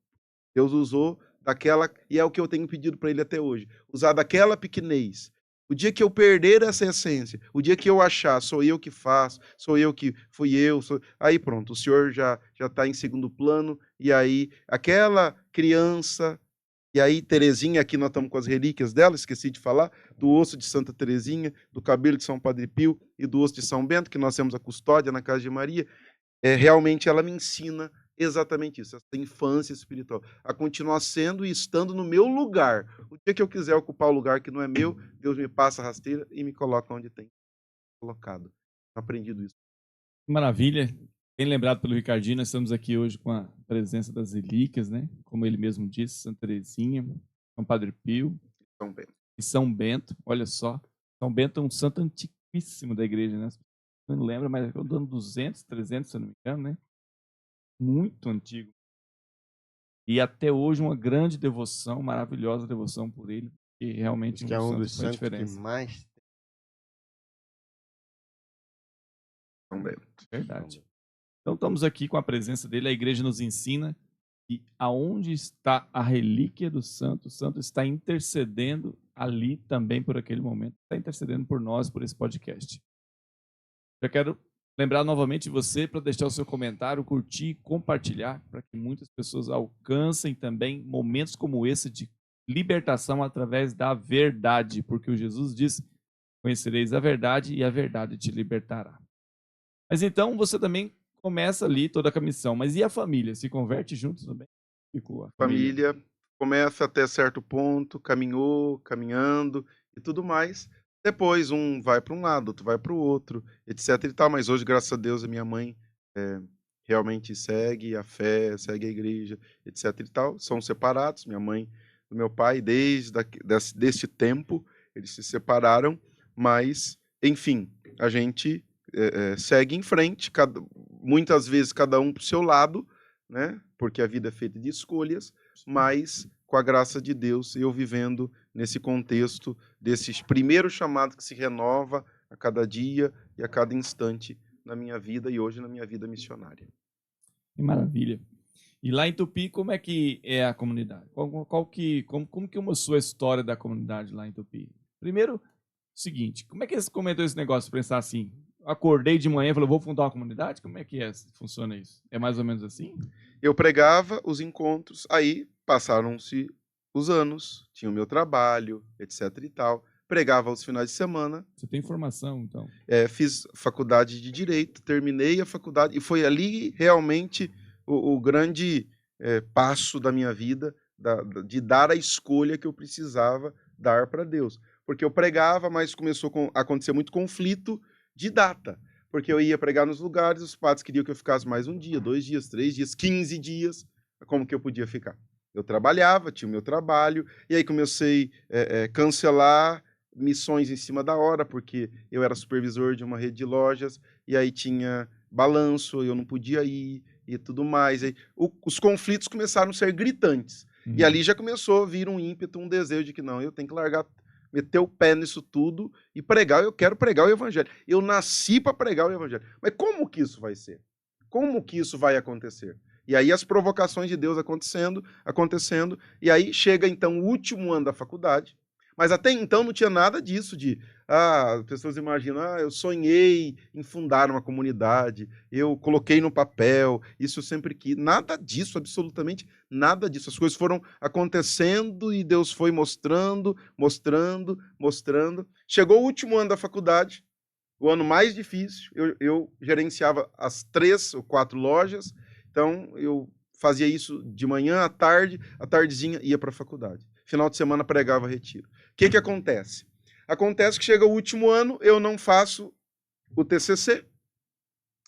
Deus usou daquela, e é o que eu tenho pedido para ele até hoje, usar daquela pequenez. O dia que eu perder essa essência, o dia que eu achar, sou eu que faço, sou eu que fui eu, aí pronto, o Senhor já está em segundo plano, e aí aquela criança, e aí Terezinha, aqui nós estamos com as relíquias dela, esqueci de falar, do osso de Santa Terezinha, do cabelo de São Padre Pio e do osso de São Bento, que nós temos a custódia na casa de Maria, realmente ela me ensina exatamente isso, essa infância espiritual, a continuar sendo e estando no meu lugar. O dia que eu quiser ocupar o lugar que não é meu, Deus me passa a rasteira e me coloca onde tem colocado. Aprendido isso. Maravilha. Bem lembrado pelo Ricardinho, nós estamos aqui hoje com a presença das relíquias, né? Como ele mesmo disse, Santa Teresinha, São Padre Pio São Bento. E São Bento. Olha só, São Bento é um santo antiquíssimo da igreja, né? Eu não lembro, mas é do ano 200, 300, se eu não me engano, né? Muito antigo. E até hoje uma grande devoção, maravilhosa devoção por ele, que realmente que é um dos faz santos que diferença. mais São Bento. Verdade. Então estamos aqui com a presença dele, a igreja nos ensina que aonde está a relíquia do santo, o santo está intercedendo ali também por aquele momento, está intercedendo por nós, por esse podcast. Já quero lembrar novamente você para deixar o seu comentário, curtir, compartilhar, para que muitas pessoas alcancem também momentos como esse de libertação através da verdade, porque o Jesus disse, conhecereis a verdade e a verdade te libertará. Mas então você também começa ali toda a missão, mas e a família? Se converte junto também? Ficou a Família começa até certo ponto, caminhando e tudo mais. Depois um vai para um lado, outro vai para o outro, etc e tal. Mas hoje, graças a Deus, a minha mãe realmente segue a fé, segue a igreja, etc e tal. São separados, minha mãe e meu pai, deste tempo, eles se separaram, mas, enfim, a gente segue em frente, muitas vezes cada um para o seu lado, né? Porque a vida é feita de escolhas, mas com a graça de Deus, eu vivendo nesse contexto desses primeiros chamados que se renova a cada dia e a cada instante na minha vida e hoje na minha vida missionária. Que maravilha. E lá em Tupi, como é que é a comunidade? Como que começou a história da comunidade lá em Tupi? Primeiro, seguinte, como é que você comentou esse negócio, pensar assim, acordei de manhã e falei, vou fundar uma comunidade? Como é que funciona isso? É mais ou menos assim? Eu pregava os encontros, aí passaram-se os anos, tinha o meu trabalho, etc e tal, pregava aos finais de semana. Você tem formação, então? Fiz faculdade de Direito, terminei a faculdade, e foi ali realmente o grande passo da minha vida, de dar a escolha que eu precisava dar para Deus. Porque eu pregava, mas começou a acontecer muito conflito de data. Porque eu ia pregar nos lugares, os padres queriam que eu ficasse mais um dia, 2 dias, 3 dias, 15 dias. Como que eu podia ficar? Eu trabalhava, tinha o meu trabalho, e aí comecei a cancelar missões em cima da hora, porque eu era supervisor de uma rede de lojas, e aí tinha balanço, eu não podia ir, e tudo mais. Aí, os conflitos começaram a ser gritantes. E ali já começou a vir um ímpeto, um desejo de que não, eu tenho que largar, meter o pé nisso tudo e pregar, eu quero pregar o evangelho. Eu nasci para pregar o evangelho. Mas como que isso vai ser? Como que isso vai acontecer? E aí as provocações de Deus acontecendo, e aí chega então o último ano da faculdade, Mas até então não tinha nada disso de... as pessoas imaginam, eu sonhei em fundar uma comunidade, eu coloquei no papel, isso eu sempre quis. Nada disso, absolutamente nada disso. As coisas foram acontecendo e Deus foi mostrando. Chegou o último ano da faculdade, o ano mais difícil, eu gerenciava as 3 ou 4 lojas, então eu fazia isso de manhã, à tarde, à tardezinha ia para a faculdade. Final de semana pregava retiro. O que acontece? Acontece que chega o último ano, eu não faço o TCC,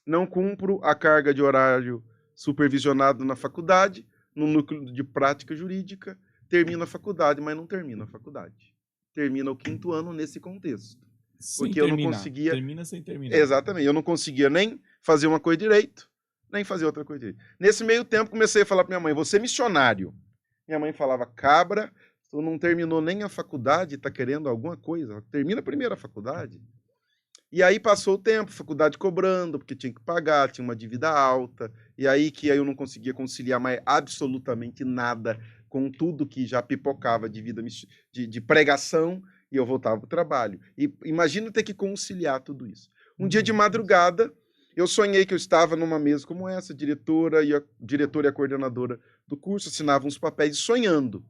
não cumpro a carga de horário supervisionado na faculdade, no núcleo de prática jurídica, termino a faculdade, mas não termino a faculdade. Termina o 5º ano nesse contexto. Porque eu não conseguia... Termina sem terminar. Exatamente. Eu não conseguia nem fazer uma coisa direito, nem fazer outra coisa direito. Nesse meio tempo, comecei a falar para minha mãe, vou ser missionário. Minha mãe falava, cabra, tu não terminou nem a faculdade, tá querendo alguma coisa. Termina primeiro a faculdade. E aí passou o tempo, faculdade cobrando, porque tinha que pagar, tinha uma dívida alta. E aí eu não conseguia conciliar mais absolutamente nada com tudo que já pipocava de vida de pregação, e eu voltava para o trabalho. E imagina ter que conciliar tudo isso. Um dia de madrugada, eu sonhei que eu estava numa mesa como essa, a diretora e a coordenadora do curso assinavam uns papéis sonhando.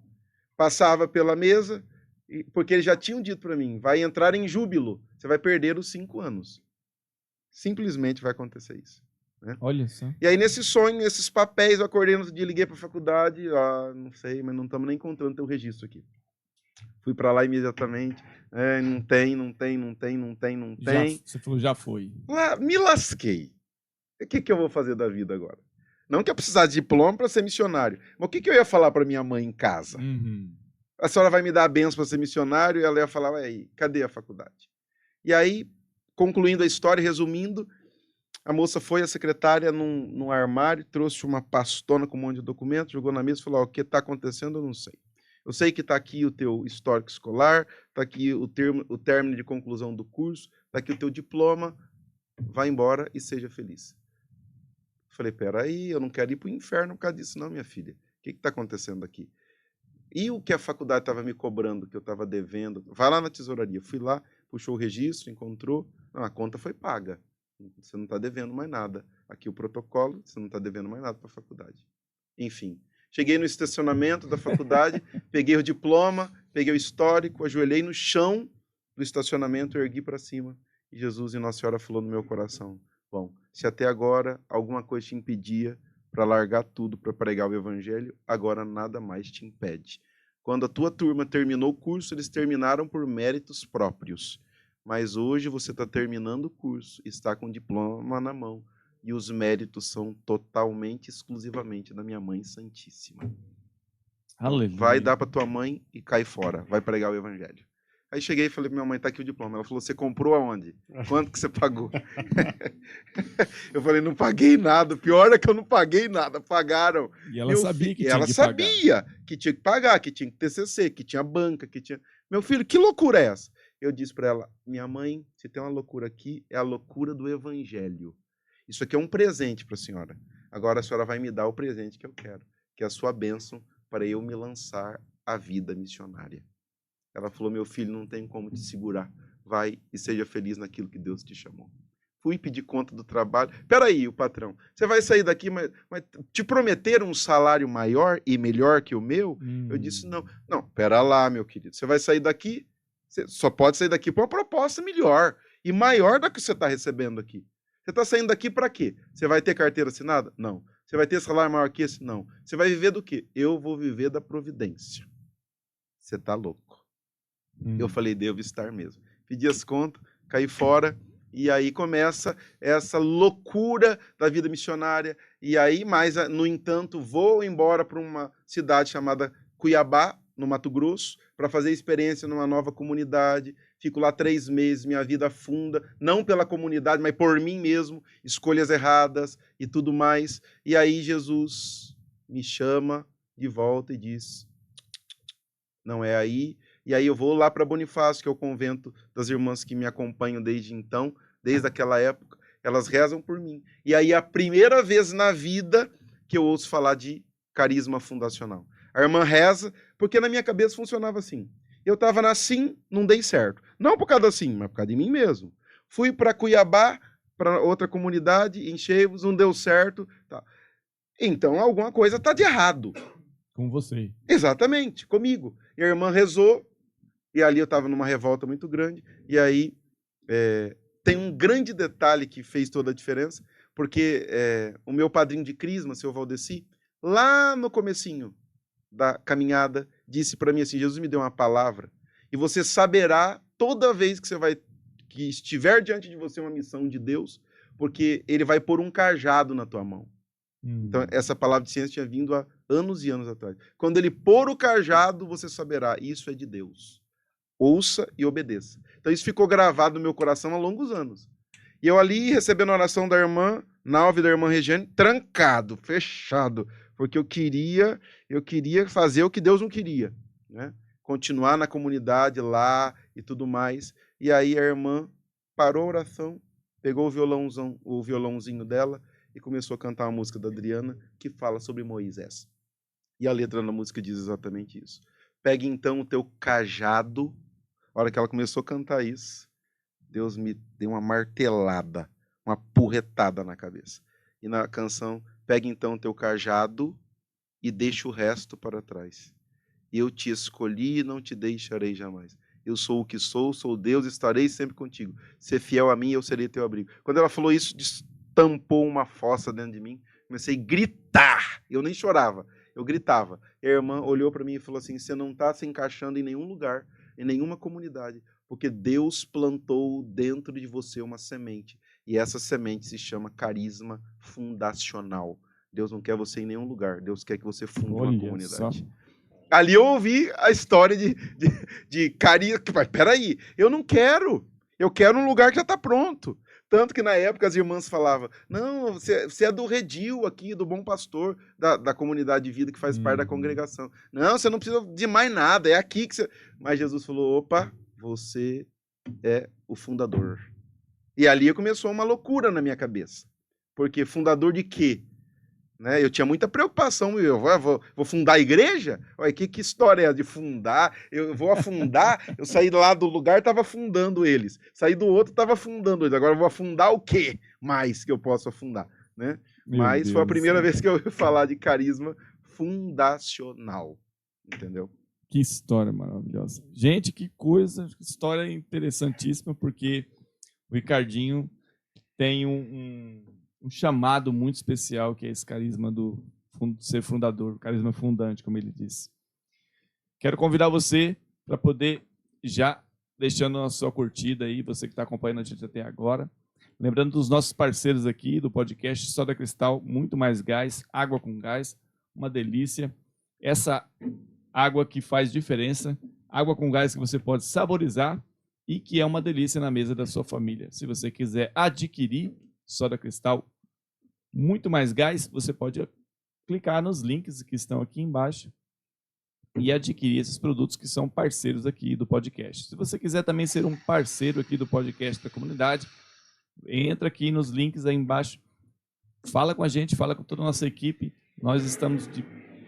Passava pela mesa, porque eles já tinham dito para mim, vai entrar em júbilo, você vai perder os 5 anos. Simplesmente vai acontecer isso. Né? Olha só. E aí, nesse sonho, nesses papéis, eu acordei no dia, liguei para a faculdade, não sei, mas não estamos nem encontrando teu registro aqui. Fui para lá imediatamente, não tem. Você falou, já foi. Me lasquei. O que eu vou fazer da vida agora? Não que eu precisasse de diploma para ser missionário, mas o que eu ia falar para minha mãe em casa? Uhum. A senhora vai me dar a benção para ser missionário? E ela ia falar, aí, cadê a faculdade? E aí, concluindo a história, resumindo, a moça foi, a secretária, num armário, trouxe uma pastona com um monte de documentos, jogou na mesa e falou, o que está acontecendo eu não sei. Eu sei que está aqui o teu histórico escolar, está aqui o término de conclusão do curso, está aqui o teu diploma, vai embora e seja feliz. Falei, peraí, eu não quero ir para o inferno por causa disso não, minha filha. O que está acontecendo aqui? E o que a faculdade estava me cobrando, que eu estava devendo, vai lá na tesouraria. Fui lá, puxou o registro, encontrou, não, a conta foi paga. Você não está devendo mais nada. Aqui o protocolo, você não está devendo mais nada para a faculdade. Enfim, cheguei no estacionamento da faculdade, peguei o diploma, peguei o histórico, ajoelhei no chão do estacionamento, ergui para cima. E Jesus e Nossa Senhora falou no meu coração, bom, se até agora alguma coisa te impedia para largar tudo para pregar o evangelho, agora nada mais te impede. Quando a tua turma terminou o curso, eles terminaram por méritos próprios. Mas hoje você está terminando o curso, está com o diploma na mão, e os méritos são totalmente, exclusivamente da minha Mãe Santíssima. Aleluia. Vai dar para tua mãe e cai fora, vai pregar o evangelho. Aí cheguei e falei para minha mãe, tá aqui o diploma. Ela falou, você comprou aonde? Quanto que você pagou? Eu falei, não paguei nada. O pior é que eu não paguei nada, pagaram. E ela sabia que tinha ela que sabia que tinha que pagar, que tinha que ter TCC, que tinha banca, que tinha... Meu filho, que loucura é essa? Eu disse para ela, minha mãe, se tem uma loucura aqui, é a loucura do evangelho. Isso aqui é um presente para a senhora. Agora a senhora vai me dar o presente que eu quero, que é a sua bênção para eu me lançar à vida missionária. Ela falou, meu filho, não tem como te segurar. Vai e seja feliz naquilo que Deus te chamou. Fui pedir conta do trabalho. Peraí, o patrão, você vai sair daqui, mas te prometeram um salário maior e melhor que o meu? Eu disse, não. Não, pera lá, meu querido. Você vai sair daqui, você só pode sair daqui por uma proposta melhor e maior da que você está recebendo aqui. Você está saindo daqui para quê? Você vai ter carteira assinada? Não. Você vai ter salário maior que esse? Não. Você vai viver do quê? Eu vou viver da providência. Você está louco. Eu falei, devo estar mesmo. Pedi as contas, caí fora, e aí começa essa loucura da vida missionária. E aí, mas, no entanto, vou embora para uma cidade chamada Cuiabá, no Mato Grosso, para fazer experiência numa nova comunidade. Fico lá 3 meses, minha vida afunda, não pela comunidade, mas por mim mesmo, escolhas erradas e tudo mais. E aí Jesus me chama de volta e diz, não é aí. E aí eu vou lá para Bonifácio, que é o convento das irmãs que me acompanham desde então, desde aquela época. Elas rezam por mim. E aí é a primeira vez na vida que eu ouço falar de carisma fundacional. A irmã reza, porque na minha cabeça funcionava assim. Eu estava na Sim, não dei certo. Não por causa da Sim, mas por causa de mim mesmo. Fui para Cuiabá, para outra comunidade, em Chevos, não deu certo. Tá. Então, alguma coisa está de errado. Com você. Exatamente, comigo. E a irmã rezou, e ali eu estava numa revolta muito grande, e aí tem um grande detalhe que fez toda a diferença, porque o meu padrinho de crisma, seu Valdeci, lá no comecinho da caminhada, disse para mim assim, Jesus me deu uma palavra, e você saberá toda vez que estiver diante de você uma missão de Deus, porque ele vai pôr um cajado na tua mão. Então, essa palavra de ciência tinha vindo há anos e anos atrás. Quando ele pôr o cajado, você saberá, isso é de Deus. Ouça e obedeça. Então, isso ficou gravado no meu coração há longos anos. E eu ali, recebendo a oração da irmã Nalve, da irmã Regiane, trancado, fechado, porque eu queria fazer o que Deus não queria, né? Continuar na comunidade lá e tudo mais. E aí a irmã parou a oração, pegou o violãozinho dela, e começou a cantar uma música da Adriana que fala sobre Moisés. E a letra da música diz exatamente isso. Pegue então o teu cajado. A hora que ela começou a cantar isso, Deus me deu uma martelada, uma porretada na cabeça. E na canção, pegue então o teu cajado e deixa o resto para trás. Eu te escolhi e não te deixarei jamais. Eu sou o que sou Deus, estarei sempre contigo. Ser fiel a mim, eu serei teu abrigo. Quando ela falou isso, tampou uma fossa dentro de mim, comecei a gritar, eu nem chorava, eu gritava, e a irmã olhou para mim e falou assim, você não está se encaixando em nenhum lugar, em nenhuma comunidade, porque Deus plantou dentro de você uma semente, e essa semente se chama carisma fundacional. Deus não quer você em nenhum lugar, Deus quer que você funde uma comunidade. Só. Ali eu ouvi a história de carisma, mas peraí, eu não quero, eu quero um lugar que já está pronto. Tanto que na época as irmãs falavam, não, você é do Redil aqui, do Bom Pastor, da comunidade de vida que faz parte da congregação. Não, você não precisa de mais nada, é aqui que você... Mas Jesus falou, opa, você é o fundador. E ali começou uma loucura na minha cabeça. Porque fundador de quê? Né? Eu tinha muita preocupação, eu vou fundar a igreja? Olha, que história é de fundar? Eu vou afundar? Eu saí lá do lugar, estava afundando eles. Saí do outro, estava afundando eles. Agora eu vou afundar o quê mais que eu posso afundar? Né? Mas Deus, foi a primeira vez que eu ouvi falar de carisma fundacional. Entendeu? Que história maravilhosa. Gente, que coisa, que história interessantíssima, porque o Ricardinho tem um chamado muito especial, que é esse carisma do ser fundador, carisma fundante, como ele disse. Quero convidar você para poder, já deixando a sua curtida aí, você que está acompanhando a gente até agora. Lembrando dos nossos parceiros aqui do podcast Soda Cristal, muito mais gás, água com gás, uma delícia. Essa água que faz diferença, água com gás que você pode saborizar e que é uma delícia na mesa da sua família. Se você quiser adquirir Soda Cristal, muito mais gás, você pode clicar nos links que estão aqui embaixo e adquirir esses produtos que são parceiros aqui do podcast. Se você quiser também ser um parceiro aqui do podcast da comunidade, entra aqui nos links aí embaixo, fala com a gente, fala com toda a nossa equipe. Nós estamos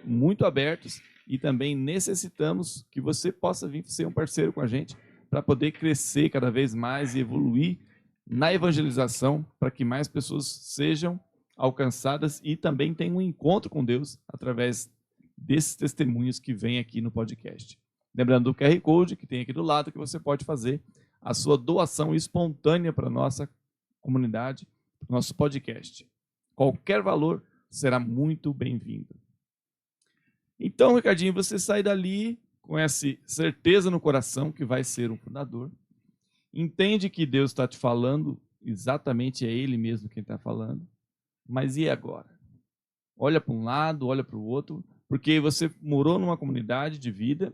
muito abertos e também necessitamos que você possa vir ser um parceiro com a gente para poder crescer cada vez mais e evoluir na evangelização, para que mais pessoas sejam alcançadas e também tenham um encontro com Deus através desses testemunhos que vem aqui no podcast. Lembrando do QR Code que tem aqui do lado, que você pode fazer a sua doação espontânea para a nossa comunidade, para o nosso podcast. Qualquer valor será muito bem-vindo. Então, Ricardinho, você sai dali com essa certeza no coração que vai ser um fundador, entende que Deus está te falando, exatamente é Ele mesmo quem está falando, mas e agora? Olha para um lado, olha para o outro, porque você morou numa comunidade de vida,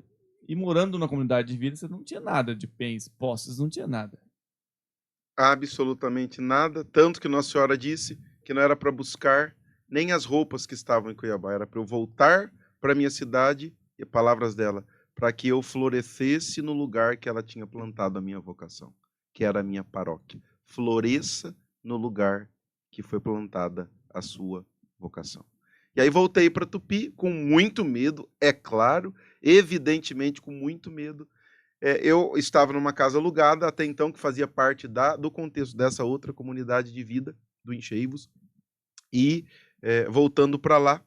e morando numa comunidade de vida você não tinha nada de bens, posses, não tinha nada. Absolutamente nada, tanto que Nossa Senhora disse que não era para buscar nem as roupas que estavam em Cuiabá, era para eu voltar para minha cidade, e palavras dela, para que eu florescesse no lugar que ela tinha plantado a minha vocação, que era a minha paróquia. Floresça no lugar que foi plantada a sua vocação. E aí voltei para Tupi com muito medo, é claro, evidentemente com muito medo, eu estava numa casa alugada, até então, que fazia parte do contexto dessa outra comunidade de vida, do Encheivos, e voltando para lá,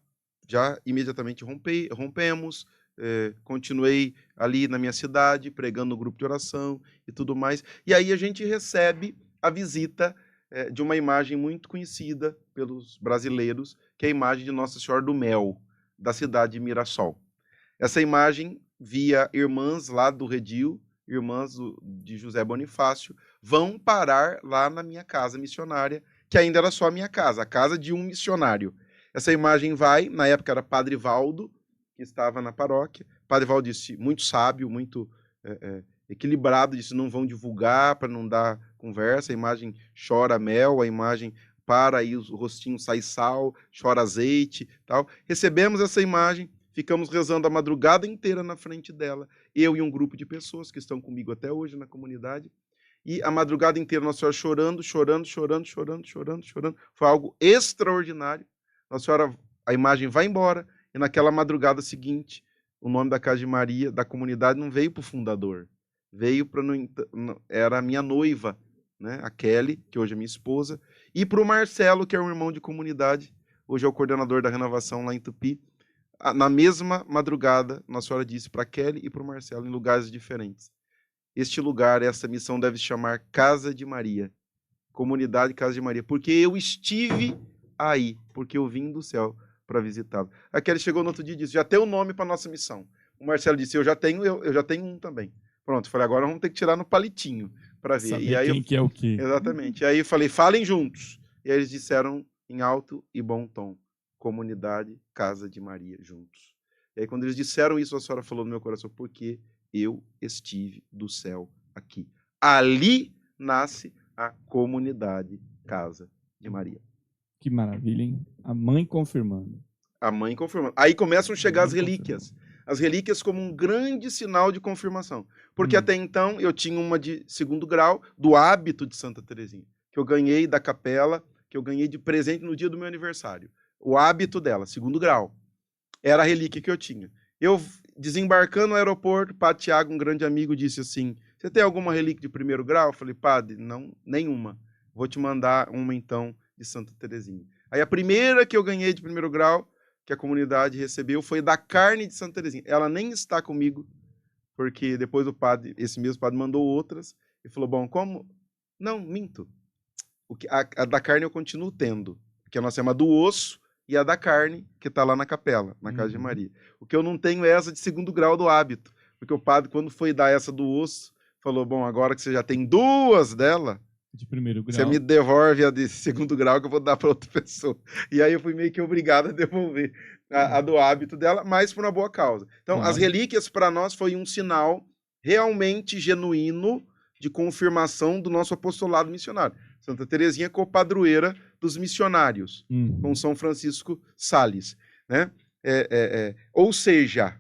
já imediatamente rompemos, continuei ali na minha cidade, pregando no grupo de oração e tudo mais, e aí a gente recebe a visita de uma imagem muito conhecida pelos brasileiros, que é a imagem de Nossa Senhora do Mel, da cidade de Mirassol. Essa imagem, via irmãs lá do Redil, irmãs de José Bonifácio, vão parar lá na minha casa missionária, que ainda era só a minha casa, a casa de um missionário. Essa imagem vai, na época era Padre Valdo, que estava na paróquia. Padre Valdo disse, muito sábio, muito equilibrado, disse, não vão divulgar para não dar conversa, a imagem chora mel, a imagem para aí o rostinho sai sal, chora azeite, tal. Recebemos essa imagem, ficamos rezando a madrugada inteira na frente dela, eu e um grupo de pessoas que estão comigo até hoje na comunidade, e a madrugada inteira Nossa Senhora chorando, chorando, chorando, chorando, chorando, chorando. Foi algo extraordinário. Nossa Senhora, a imagem vai embora, e naquela madrugada seguinte, o nome da Casa de Maria, da comunidade, não veio para o fundador, veio para... Era a minha noiva, né? A Kelly, que hoje é minha esposa, e para o Marcelo, que é um irmão de comunidade, hoje é o coordenador da renovação lá em Tupi. Na mesma madrugada, Nossa Senhora disse para a Kelly e para o Marcelo, em lugares diferentes, este lugar, essa missão deve se chamar Casa de Maria, Comunidade Casa de Maria, porque eu estive aí, porque eu vim do céu para visitá-lo. A Kelly chegou no outro dia e disse, já tem um nome para nossa missão. O Marcelo disse, eu já tenho um também. Pronto, falei, agora vamos ter que tirar no palitinho para ver. Saber e aí quem que é o quê. Exatamente. E aí eu falei, falem juntos. E aí eles disseram em alto e bom tom, Comunidade Casa de Maria, juntos. E aí quando eles disseram isso, a senhora falou no meu coração, porque eu estive do céu aqui. Ali nasce a Comunidade Casa de Maria. Que maravilha, hein? A mãe confirmando. A mãe confirmando. Aí começam a chegar as relíquias. As relíquias como um grande sinal de confirmação. Porque até então eu tinha uma de 2º grau do hábito de Santa Teresinha, que eu ganhei da capela, que eu ganhei de presente no dia do meu aniversário. O hábito dela, 2º grau. Era a relíquia que eu tinha. Eu, desembarcando no aeroporto, Padre Tiago, um grande amigo, disse assim, você tem alguma relíquia de 1º grau? Eu falei, padre, não, nenhuma. Vou te mandar uma, então, de Santa Teresinha. Aí a primeira que eu ganhei de 1º grau, que a comunidade recebeu, foi da carne de Santa Teresinha. Ela nem está comigo, porque depois o padre, esse mesmo padre, mandou outras, e falou, bom, como... Não, minto. A da carne eu continuo tendo, que nós temos a do osso e a da carne, que está lá na capela, na Casa de Maria. O que eu não tenho é essa de 2º grau do hábito, porque o padre, quando foi dar essa do osso, falou, bom, agora que você já tem 2 dela, de 1º grau, você me devolve a de 2º grau que eu vou dar para outra pessoa. E aí eu fui meio que obrigado a devolver a do hábito dela, mas por uma boa causa. Então, as relíquias para nós foi um sinal realmente genuíno de confirmação do nosso apostolado missionário. Santa Teresinha é copadroeira dos missionários, com São Francisco Sales, né? Ou seja,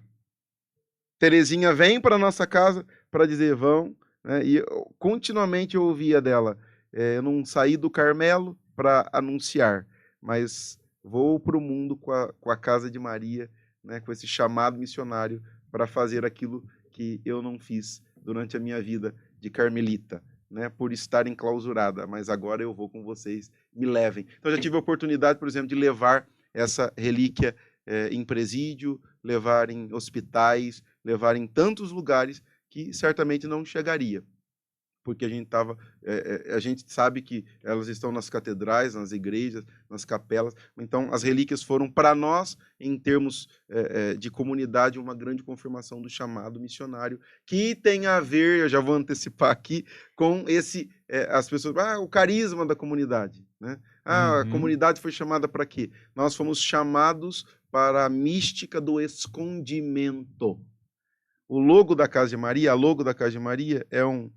Teresinha vem para nossa casa para dizer vão, né? E continuamente eu ouvia dela, eu não saí do Carmelo para anunciar, mas vou para o mundo com a Casa de Maria, né? Com esse chamado missionário para fazer aquilo que eu não fiz durante a minha vida de carmelita, né, por estar enclausurada, mas agora eu vou com vocês, me levem. Então, já tive a oportunidade, por exemplo, de levar essa relíquia em presídio, levar em hospitais, levar em tantos lugares que certamente não chegaria, porque a gente sabe que elas estão nas catedrais, nas igrejas, nas capelas. Então, as relíquias foram para nós, em termos de comunidade, uma grande confirmação do chamado missionário, que tem a ver, eu já vou antecipar aqui, com as pessoas, o carisma da comunidade, né? A comunidade foi chamada para quê? Nós fomos chamados para a mística do escondimento. O logo da Casa de Maria, a logo da Casa de Maria é um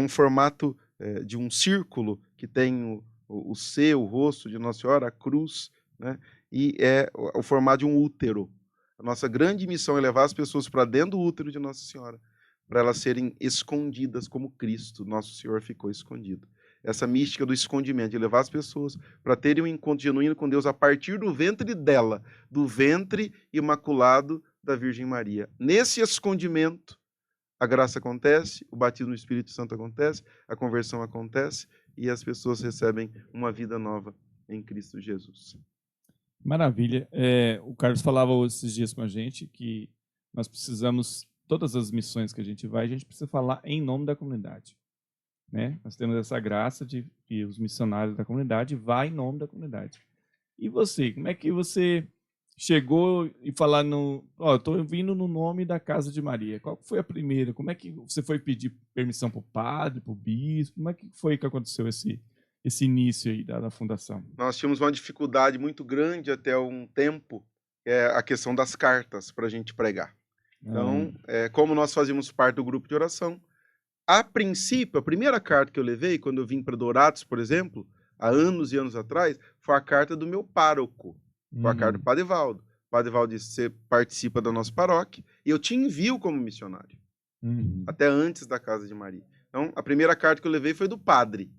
formato de um círculo que tem o C, o rosto de Nossa Senhora, a cruz, né? E é o formato de um útero. A nossa grande missão é levar as pessoas para dentro do útero de Nossa Senhora, para elas serem escondidas como Cristo, Nosso Senhor, ficou escondido. Essa mística do escondimento, de levar as pessoas para terem um encontro genuíno com Deus a partir do ventre dela, do ventre imaculado da Virgem Maria. Nesse escondimento, a graça acontece, o batismo no Espírito Santo acontece, a conversão acontece e as pessoas recebem uma vida nova em Cristo Jesus. Maravilha. O Carlos falava esses dias com a gente que nós precisamos, todas as missões que a gente vai, a gente precisa falar em nome da comunidade. Né? Nós temos essa graça de que os missionários da comunidade vão em nome da comunidade. E você, como é que você chegou e falar estou vindo no nome da Casa de Maria? Qual foi a primeira? Como é que você foi pedir permissão para o padre, para o bispo? Como é que foi que aconteceu esse início aí da fundação? Nós tínhamos uma dificuldade muito grande até um tempo, a questão das cartas para a gente pregar. Então, como nós fazíamos parte do grupo de oração, a princípio, a primeira carta que eu levei, quando eu vim para Dourados, por exemplo, há anos e anos atrás, foi a carta do meu pároco, foi a carta do Padre Evaldo. O Padre Evaldo disse: você participa da nossa paróquia, e eu te envio como missionário, até antes da Casa de Maria. Então, a primeira carta que eu levei foi do padre.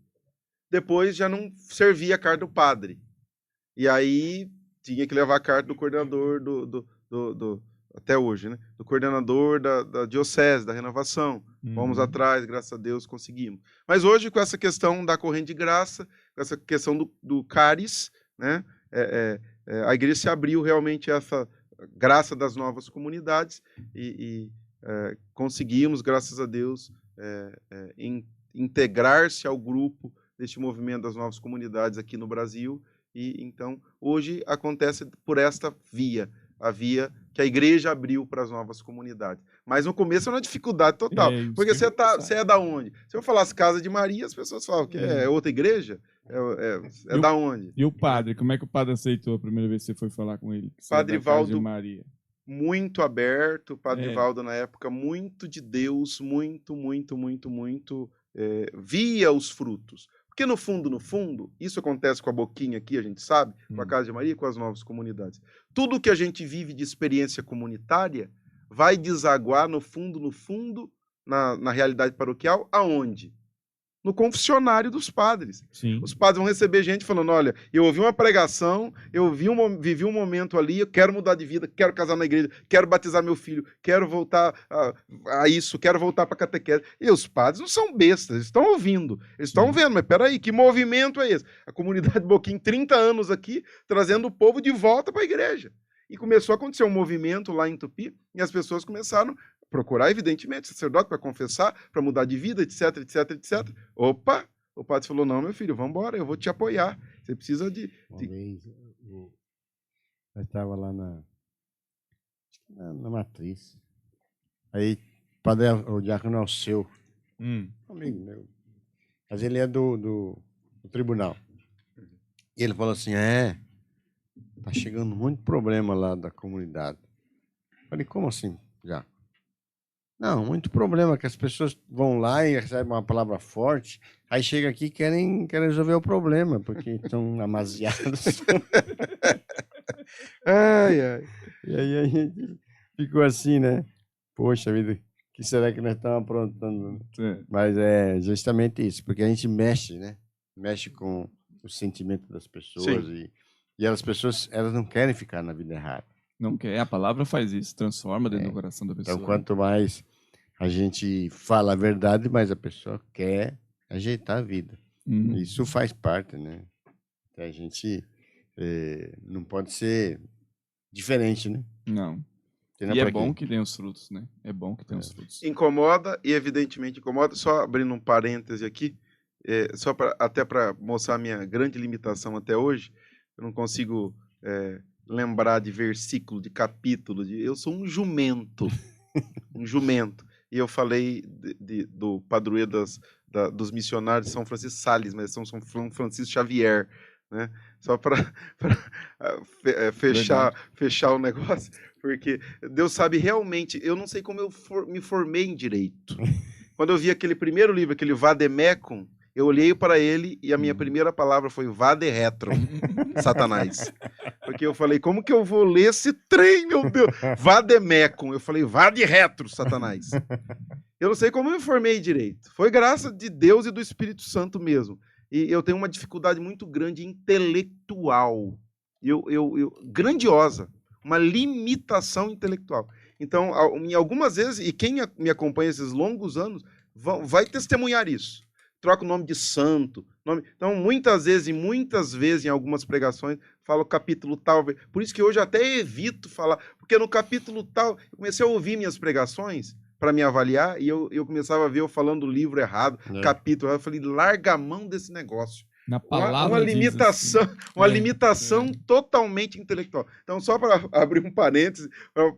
Depois já não servia a carta do padre. E aí tinha que levar a carta do coordenador até hoje, né? Do coordenador da diocese, da renovação. Vamos atrás, graças a Deus conseguimos. Mas hoje, com essa questão da corrente de graça, com essa questão do cáris, né? A igreja se abriu realmente a essa graça das novas comunidades e conseguimos, graças a Deus, integrar-se ao grupo deste movimento das novas comunidades aqui no Brasil. E então, hoje acontece por esta via, a via que a igreja abriu para as novas comunidades. Mas no começo é uma dificuldade total, porque você é da onde? Se eu falasse Casa de Maria, as pessoas falam que é outra igreja? É da onde? E o padre, como é que o padre aceitou a primeira vez que você foi falar com ele? Padre Evaldo, Maria. Muito aberto, o Padre Evaldo na época, muito de Deus, muito, via os frutos. Porque no fundo, isso acontece com a Boquinha aqui, a gente sabe, com a Casa de Maria e com as novas comunidades. Tudo que a gente vive de experiência comunitária vai desaguar no fundo, na realidade paroquial, aonde? No confessionário dos padres. Sim. Os padres vão receber gente falando: olha, eu ouvi uma pregação, vivi um momento ali, eu quero mudar de vida, quero casar na igreja, quero batizar meu filho, quero voltar a isso, quero voltar para a catequese. E os padres não são bestas, eles estão ouvindo, eles estão vendo, mas peraí, que movimento é esse? A comunidade Boquim, 30 anos aqui, trazendo o povo de volta para a igreja. E começou a acontecer um movimento lá em Tupi, e as pessoas começaram a procurar, evidentemente, sacerdote para confessar, para mudar de vida, etc. Opa! O padre falou: não, meu filho, vamos embora, eu vou te apoiar. Você precisa de... Uma vez, eu estava lá na matriz. Aí, o diácono Alceu, amigo meu, mas ele é do tribunal. E ele falou assim: tá chegando muito problema lá da comunidade. Eu falei: como assim, já? Não, muito problema, que as pessoas vão lá e recebem uma palavra forte, aí chega aqui e querem resolver o problema, porque estão amaziados. E aí a gente ficou assim, né? Poxa vida, o que será que nós estamos aprontando? Mas é justamente isso, porque a gente mexe, né? Mexe com o sentimento das pessoas e as pessoas, elas não querem ficar na vida errada. Não quer, a palavra faz isso, transforma dentro do coração da pessoa. Então, quanto mais a gente fala a verdade, mais a pessoa quer ajeitar a vida. Isso faz parte, né? A gente não pode ser diferente, né? Não. E é bom que tenha os frutos, né? É bom que tenha os frutos. Incomoda, e evidentemente incomoda. Só abrindo um parêntese aqui, até para mostrar a minha grande limitação até hoje, eu não consigo... lembrar de versículo, de capítulo, eu sou um jumento, E eu falei do padroeiro dos missionários de São Francisco Sales, mas são São Francisco Xavier, né? Só para fechar o negócio, porque Deus sabe realmente, eu não sei como eu me formei em direito. Quando eu vi aquele primeiro livro, aquele Vademecum, eu olhei para ele e a minha primeira palavra foi vade retro, Satanás. Porque eu falei: como que eu vou ler esse trem, meu Deus? Vademecum. Eu falei: vade retro, Satanás. Eu não sei como eu me formei direito. Foi graça de Deus e do Espírito Santo mesmo. E eu tenho uma dificuldade muito grande intelectual. Grandiosa. uma limitação intelectual. Então, em algumas vezes, e quem me acompanha esses longos anos, vai testemunhar isso. Troca o nome de santo. Então, muitas vezes, em algumas pregações, falo capítulo tal. Por isso que hoje eu até evito falar, porque no capítulo tal, eu comecei a ouvir minhas pregações para me avaliar, e eu começava a ver eu falando o livro errado, capítulo. Eu falei, larga a mão desse negócio. Na palavra Uma limitação, assim. uma limitação totalmente intelectual. Então, só para abrir um parêntese,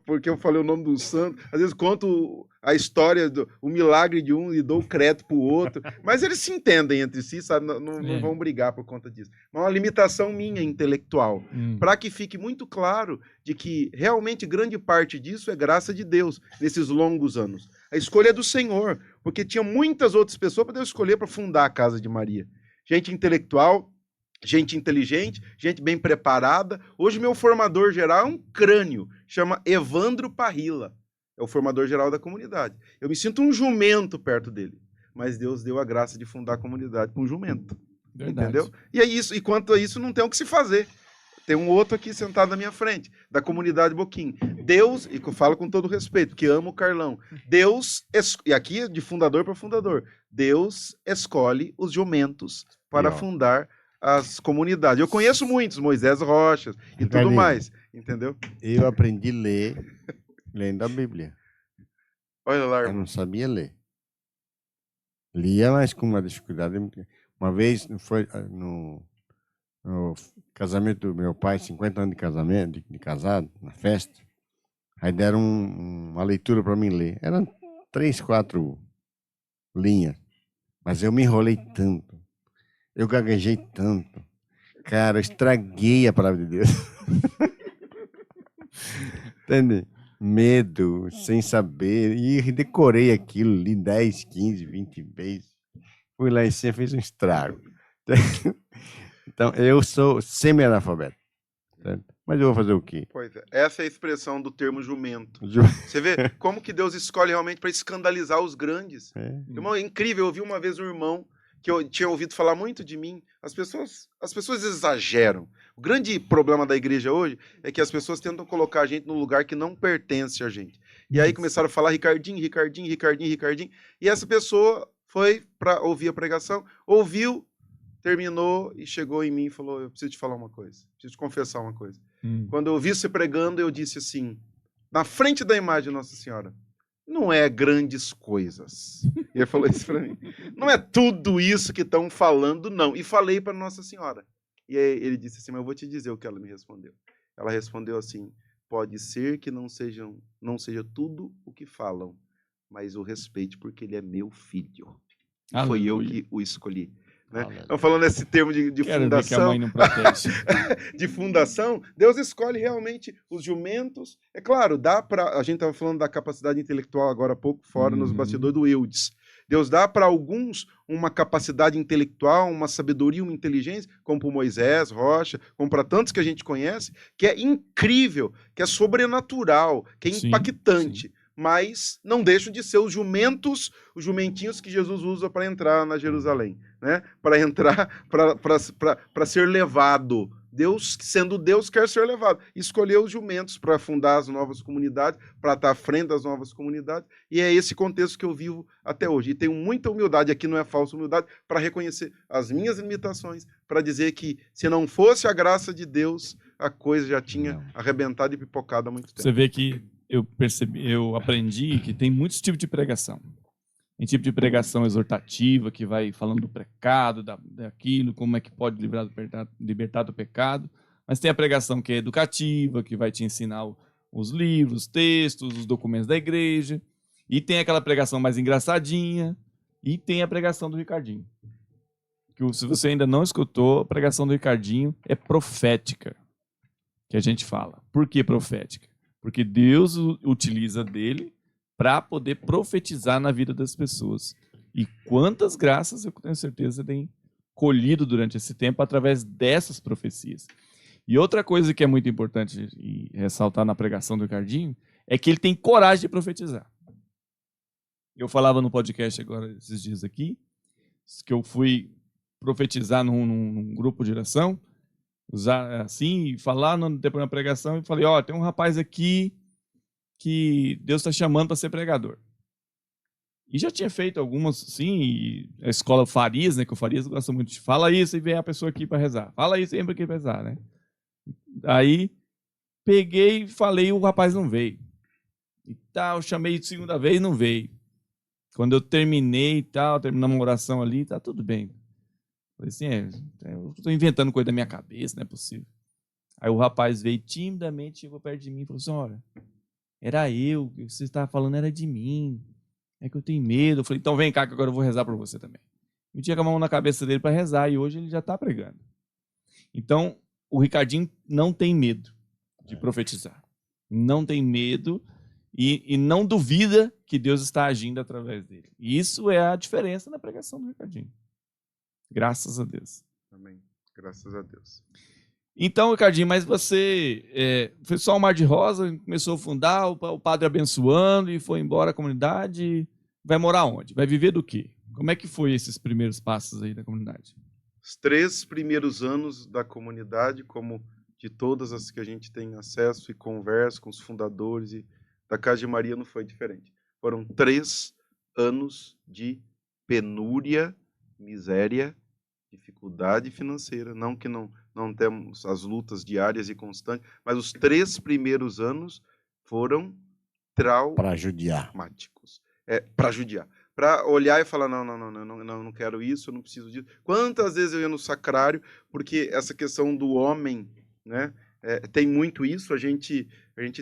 porque eu falei o nome do santo, às vezes conto a história, o milagre de um e dou crédito para o outro, mas eles se entendem entre si, sabe? Não vão brigar por conta disso. Mas uma limitação minha intelectual, para que fique muito claro de que realmente grande parte disso é graça de Deus nesses longos anos. A escolha é do Senhor, porque tinha muitas outras pessoas para Deus escolher para fundar a casa de Maria. Gente intelectual, gente inteligente, gente bem preparada. Hoje meu formador geral é um crânio, chama Evandro Parrilla. É o formador geral da comunidade. Eu me sinto um jumento perto dele, mas Deus deu a graça de fundar a comunidade com um jumento. Verdade. Entendeu? E é isso. E quanto a isso, não tem o que se fazer. Tem um outro aqui sentado na minha frente, da comunidade Boquim. Deus, e que eu falo com todo respeito, porque amo o Carlão. Deus, e aqui é de fundador para fundador, Deus escolhe os jumentos para fundar as comunidades. Eu conheço muitos, Moisés Rochas e tudo mais, entendeu? Eu aprendi a ler lendo a Bíblia. Olha lá, irmão. Eu não sabia ler. Lia, mas com uma dificuldade. Uma vez foi no casamento do meu pai, 50 anos de casamento, de casado, na festa. Aí deram uma leitura para mim ler. Eram 3, 4 linhas. Mas eu me enrolei tanto. Eu gaguejei tanto. Cara, eu estraguei a palavra de Deus. Entende? Medo, sem saber. E decorei aquilo, li 10, 15, 20 vezes. Fui lá em cima, fiz um estrago. Então, eu sou semi-analfabeto. Certo? Mas eu vou fazer o quê? Pois é. Essa é a expressão do termo jumento. Você vê como que Deus escolhe realmente para escandalizar os grandes. Irmão, é incrível. Eu ouvi uma vez um irmão que eu tinha ouvido falar muito de mim. As pessoas exageram. O grande problema da igreja hoje é que as pessoas tentam colocar a gente num lugar que não pertence a gente. E aí começaram a falar Ricardinho. E essa pessoa foi para ouvir a pregação, ouviu, terminou e chegou em mim e falou, eu preciso te falar uma coisa, preciso te confessar uma coisa. Quando eu ouvi você pregando, eu disse assim, na frente da imagem de Nossa Senhora, não é grandes coisas. E ele falou isso para mim. Não é tudo isso que estão falando, não. E falei para Nossa Senhora. E aí ele disse assim, mas eu vou te dizer o que ela me respondeu. Ela respondeu assim, pode ser que não seja tudo o que falam, mas o respeite porque ele é meu filho. Aleluia. Foi eu que o escolhi. Né? Então, falando nesse termo de fundação, ver que a mãe não protege. De fundação, Deus escolhe realmente os jumentos. É claro, dá para. A gente estava falando da capacidade intelectual agora há pouco, fora nos bastidores do Eudes. Deus dá para alguns uma capacidade intelectual, uma sabedoria, uma inteligência, como para Moisés, Rocha, como para tantos que a gente conhece, que é incrível, que é sobrenatural, que é impactante. Sim. Mas não deixam de ser os jumentinhos que Jesus usa para entrar na Jerusalém, né? Para entrar, para ser levado. Deus, sendo Deus, quer ser levado. Escolheu os jumentos para fundar as novas comunidades, para estar à frente das novas comunidades, e é esse contexto que eu vivo até hoje. E tenho muita humildade, aqui não é falsa humildade, para reconhecer as minhas limitações, para dizer que se não fosse a graça de Deus, a coisa já tinha arrebentado e pipocado há muito tempo. Você vê que eu aprendi que tem muitos tipos de pregação. Tem tipo de pregação exortativa, que vai falando do pecado, daquilo, como é que pode libertar do pecado. Mas tem a pregação que é educativa, que vai te ensinar os livros, os textos, os documentos da igreja. E tem aquela pregação mais engraçadinha. E tem a pregação do Ricardinho. Que, se você ainda não escutou, a pregação do Ricardinho é profética, que a gente fala. Por que profética? Porque Deus utiliza dele para poder profetizar na vida das pessoas. E quantas graças eu tenho certeza tem colhido durante esse tempo através dessas profecias. E outra coisa que é muito importante e ressaltar na pregação do Ricardinho é que ele tem coragem de profetizar. Eu falava no podcast agora, esses dias aqui, que eu fui profetizar num grupo de oração, usar assim, falar depois na pregação e falei, ó, tem um rapaz aqui que Deus está chamando para ser pregador. E já tinha feito algumas, sim, a escola Farias, né, que o Farias gosta muito de fala isso e vem a pessoa aqui para rezar. Fala isso e vem aqui para rezar, né? Aí peguei e falei, o rapaz não veio. E tal, chamei de segunda vez, não veio. Quando eu terminei e tal, terminamos uma oração ali, tá tudo bem. Falei assim, eu estou inventando coisa da minha cabeça, não é possível. Aí o rapaz veio timidamente, chegou perto de mim e falou assim, olha, era eu, o que você estava falando era de mim. É que eu tenho medo. Eu falei, então vem cá que agora eu vou rezar por você também. Eu tinha com a mão na cabeça dele para rezar e hoje ele já está pregando. Então, o Ricardinho não tem medo de profetizar. Não tem medo e não duvida que Deus está agindo através dele. E isso é a diferença na pregação do Ricardinho. Graças a Deus. Amém. Graças a Deus. Então, Ricardinho, mas você foi só um mar de rosa, começou a fundar, o padre abençoando e foi embora a comunidade. Vai morar onde? Vai viver do quê? Como é que foi esses primeiros passos aí da comunidade? Os 3 primeiros anos da comunidade, como de todas as que a gente tem acesso e conversa com os fundadores e da Casa de Maria, não foi diferente. Foram 3 anos de penúria, miséria, dificuldade financeira. Não que não temos as lutas diárias e constantes, mas os 3 primeiros anos foram traumáticos. Para judiar. Para olhar e falar, não quero isso, eu não preciso disso. Quantas vezes eu ia no sacrário, porque essa questão do homem, né, tem muito isso, a gente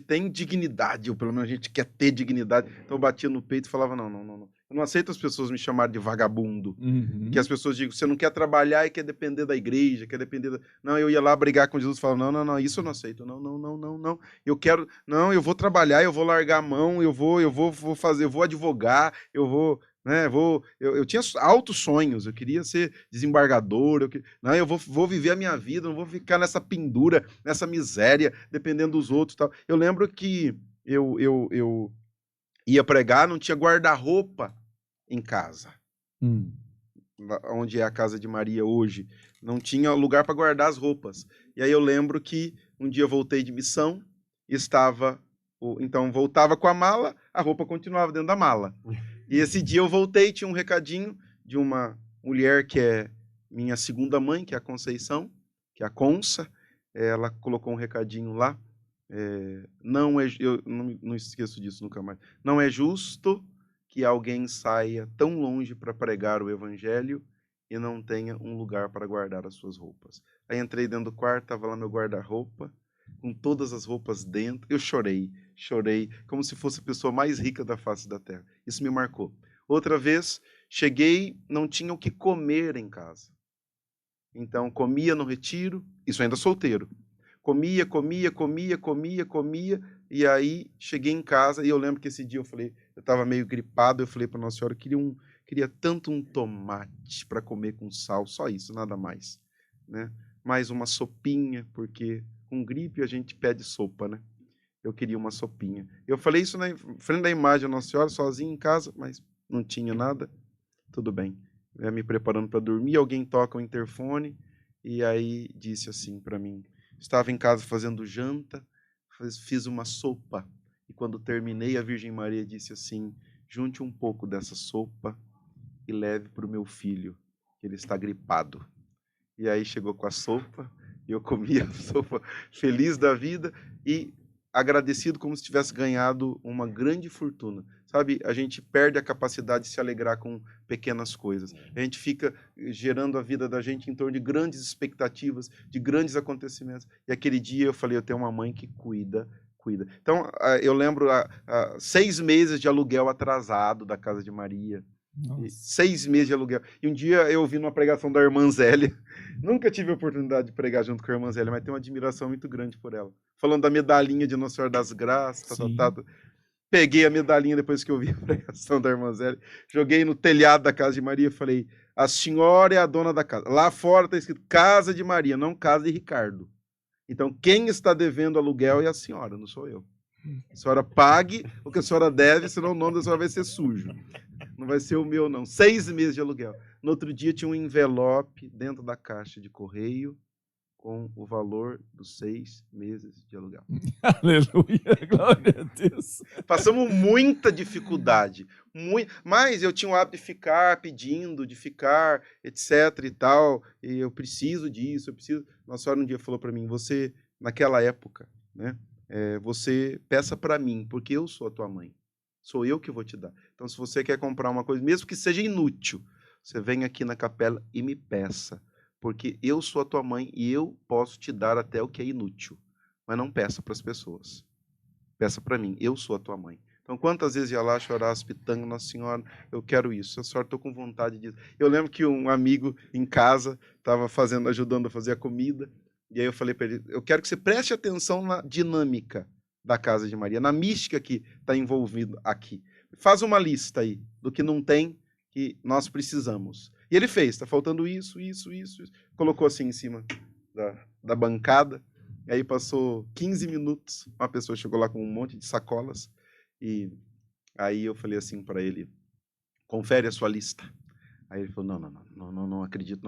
tem dignidade, ou pelo menos a gente quer ter dignidade. Então eu batia no peito e falava, não. Eu não aceito as pessoas me chamarem de vagabundo. Uhum. Que as pessoas digam, você não quer trabalhar e quer depender da igreja, quer depender da... Não, eu ia lá brigar com Jesus e falava, não, isso eu não aceito. Não. Eu quero... Não, eu vou trabalhar, eu vou largar a mão, eu vou fazer, eu vou advogar, eu vou... Né, eu tinha altos sonhos, eu queria ser desembargador, não, eu vou viver a minha vida, não vou ficar nessa pendura, nessa miséria, dependendo dos outros. Tal. Eu lembro que eu ia pregar, não tinha guarda-roupa em casa. Onde é a Casa de Maria hoje, não tinha lugar para guardar as roupas. E aí eu lembro que um dia eu voltei de missão, então voltava com a mala, a roupa continuava dentro da mala. E esse dia eu voltei, tinha um recadinho de uma mulher que é minha segunda mãe, que é a Conceição, que é a Consa. Ela colocou um recadinho lá. Eu não esqueço disso nunca mais. Não é justo que alguém saia tão longe para pregar o evangelho e não tenha um lugar para guardar as suas roupas. Aí entrei dentro do quarto, estava lá meu guarda-roupa, com todas as roupas dentro. Eu chorei, como se fosse a pessoa mais rica da face da terra. Isso me marcou. Outra vez, cheguei, não tinha o que comer em casa. Então, comia no retiro, isso ainda solteiro. Comia, e aí cheguei em casa, e eu lembro que esse dia eu estava meio gripado, eu falei para Nossa Senhora, queria tanto um tomate para comer com sal, só isso, nada mais. Né? Mais uma sopinha, porque com gripe a gente pede sopa, né? Eu queria uma sopinha. Eu falei isso na frente da imagem da Nossa Senhora, sozinho em casa, mas não tinha nada. Tudo bem. Eu ia me preparando para dormir, alguém toca o interfone, e aí disse assim para mim, estava em casa fazendo janta, fiz uma sopa, e quando terminei, a Virgem Maria disse assim, junte um pouco dessa sopa e leve para o meu filho, que ele está gripado. E aí chegou com a sopa, e eu comi a sopa feliz da vida e agradecido como se tivesse ganhado uma grande fortuna. Sabe, a gente perde a capacidade de se alegrar com pequenas coisas. A gente fica gerando a vida da gente em torno de grandes expectativas, de grandes acontecimentos. E aquele dia eu falei, eu tenho uma mãe que cuida. Então, eu lembro 6 meses de aluguel atrasado da Casa de Maria. 6 meses de aluguel. E um dia eu ouvi numa pregação da irmã Zélia. Nunca tive a oportunidade de pregar junto com a irmã Zélia, mas tenho uma admiração muito grande por ela. Falando da medalhinha de Nossa Senhora das Graças. Peguei a medalhinha depois que eu vi a pregação da irmã Zélia. Joguei no telhado da Casa de Maria e falei, a senhora é a dona da casa. Lá fora está escrito Casa de Maria, não Casa de Ricardo. Então quem está devendo aluguel é a senhora, não sou eu. A senhora pague o que a senhora deve, senão o nome da senhora vai ser sujo. Não vai ser o meu, não. 6 meses de aluguel. No outro dia tinha um envelope dentro da caixa de correio com o valor dos 6 meses de aluguel. Aleluia, glória a Deus. Passamos muita dificuldade, mas eu tinha o hábito de ficar pedindo, de ficar, etc e tal, e eu preciso disso, eu preciso... Nossa Senhora um dia falou para mim, você, naquela época, né, você peça para mim, porque eu sou a tua mãe, sou eu que vou te dar. Então, se você quer comprar uma coisa, mesmo que seja inútil, você vem aqui na capela e me peça, porque eu sou a tua mãe e eu posso te dar até o que é inútil, mas não peça para as pessoas. Peça para mim, eu sou a tua mãe. Então, quantas vezes ia lá chorar as pitangas, Nossa Senhora, eu quero isso, a senhora, estou com vontade disso. Eu lembro que um amigo em casa estava ajudando a fazer a comida, e aí eu falei para ele, eu quero que você preste atenção na dinâmica da casa de Maria, na mística que está envolvida aqui. Faz uma lista aí do que não tem, que nós precisamos. E ele fez, está faltando isso. Colocou assim em cima da bancada. E aí passou 15 minutos, uma pessoa chegou lá com um monte de sacolas. E aí eu falei assim para ele, confere a sua lista. Aí ele falou, não acredito.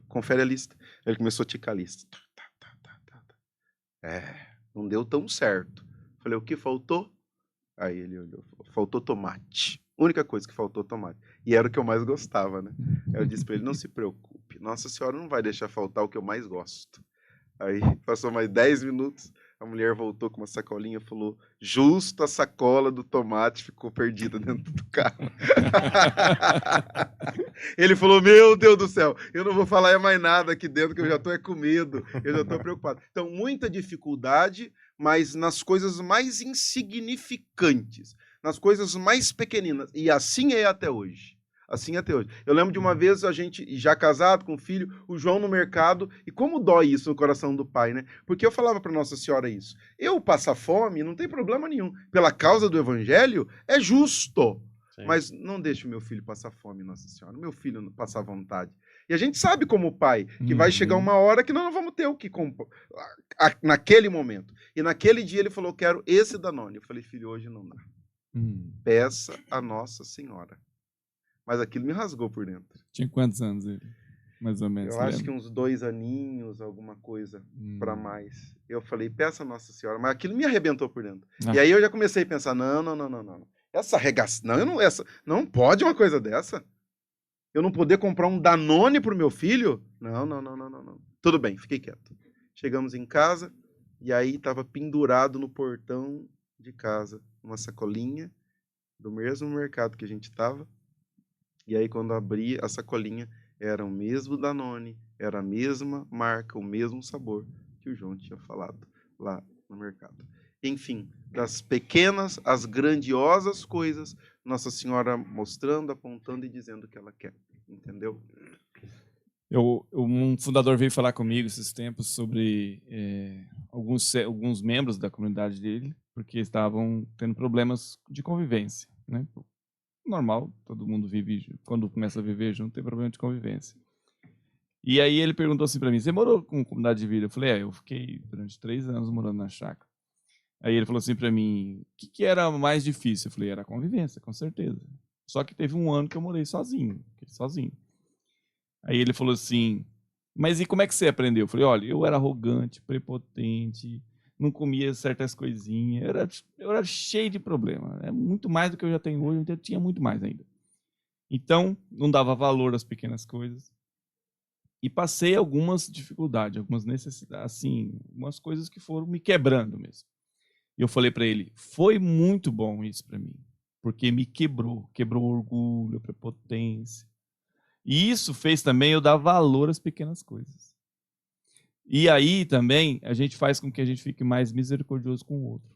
Confere a lista. Aí ele começou a ticar a lista. Não deu tão certo. Falei, o que faltou? Aí ele olhou, faltou tomate. Única coisa que faltou, tomate. E era o que eu mais gostava, né? Aí eu disse para ele, não se preocupe, Nossa Senhora não vai deixar faltar o que eu mais gosto. Aí passou mais 10 minutos, a mulher voltou com uma sacolinha e falou, justo a sacola do tomate ficou perdida dentro do carro. Ele falou, meu Deus do céu, eu não vou falar mais nada aqui dentro, que eu já estou com medo, eu já estou preocupado. Então, muita dificuldade, mas nas coisas mais insignificantes, nas coisas mais pequeninas. E assim é até hoje. Assim até hoje. Eu lembro de uma vez a gente, já casado com filho, o João no mercado, e como dói isso no coração do pai, né? Porque eu falava para Nossa Senhora isso. Eu passar fome não tem problema nenhum. Pela causa do evangelho, é justo. Sim. Mas não deixe o meu filho passar fome, Nossa Senhora. Meu filho não passar vontade. E a gente sabe como pai, que vai chegar uma hora que nós não vamos ter o que comprar naquele momento. E naquele dia ele falou, quero esse Danone. Eu falei, filho, hoje não dá. Peça a Nossa Senhora. Mas aquilo me rasgou por dentro. Tinha quantos anos ele? Mais ou menos. Eu acho que uns 2 aninhos, alguma coisa para mais. Eu falei, peça a Nossa Senhora. Mas aquilo me arrebentou por dentro. E aí eu já comecei a pensar, não. Essa regação, não pode uma coisa dessa. Eu não poder comprar um Danone pro meu filho? Não. Tudo bem, fiquei quieto. Chegamos em casa e aí estava pendurado no portão de casa uma sacolinha do mesmo mercado que a gente estava. E aí, quando abri a sacolinha, era o mesmo Danone, era a mesma marca, o mesmo sabor que o João tinha falado lá no mercado. Enfim, das pequenas às grandiosas coisas, Nossa Senhora mostrando, apontando e dizendo o que ela quer. Entendeu? Um fundador veio falar comigo esses tempos sobre alguns membros da comunidade dele, porque estavam tendo problemas de convivência, né? Normal, todo mundo vive, quando começa a viver junto, tem problema de convivência. E aí ele perguntou assim para mim, você morou com comunidade de vida? Eu falei, eu fiquei durante 3 anos morando na chácara. Aí ele falou assim para mim, o que era mais difícil? Eu falei, era a convivência, com certeza. Só que teve um ano que eu morei sozinho. Aí ele falou assim, mas e como é que você aprendeu? Eu falei, olha, eu era arrogante, prepotente, não comia certas coisinhas, eu era cheio de problema, muito mais do que eu já tenho hoje, eu tinha muito mais ainda. Então, não dava valor às pequenas coisas. E passei algumas dificuldades, algumas necessidades, assim, umas coisas que foram me quebrando mesmo. E eu falei para ele, foi muito bom isso para mim, porque me quebrou o orgulho, a prepotência. E isso fez também eu dar valor às pequenas coisas. E aí também a gente faz com que a gente fique mais misericordioso com o outro.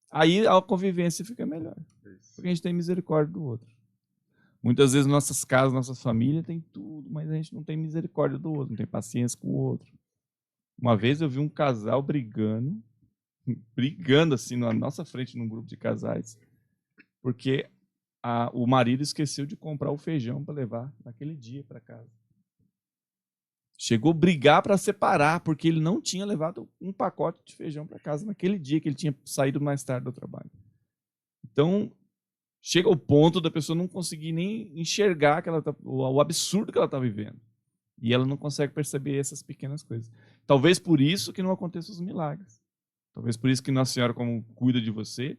Aí a convivência fica melhor, porque a gente tem misericórdia do outro. Muitas vezes nossas casas, nossas famílias tem tudo, mas a gente não tem misericórdia do outro, não tem paciência com o outro. Uma vez eu vi um casal brigando assim na nossa frente num grupo de casais, porque o marido esqueceu de comprar o feijão para levar naquele dia para casa. Chegou a brigar para separar, porque ele não tinha levado um pacote de feijão para casa naquele dia que ele tinha saído mais tarde do trabalho. Então, chega ao ponto da pessoa não conseguir nem enxergar o absurdo que ela está vivendo. E ela não consegue perceber essas pequenas coisas. Talvez por isso que não aconteçam os milagres. Talvez por isso que Nossa Senhora, como cuida de você,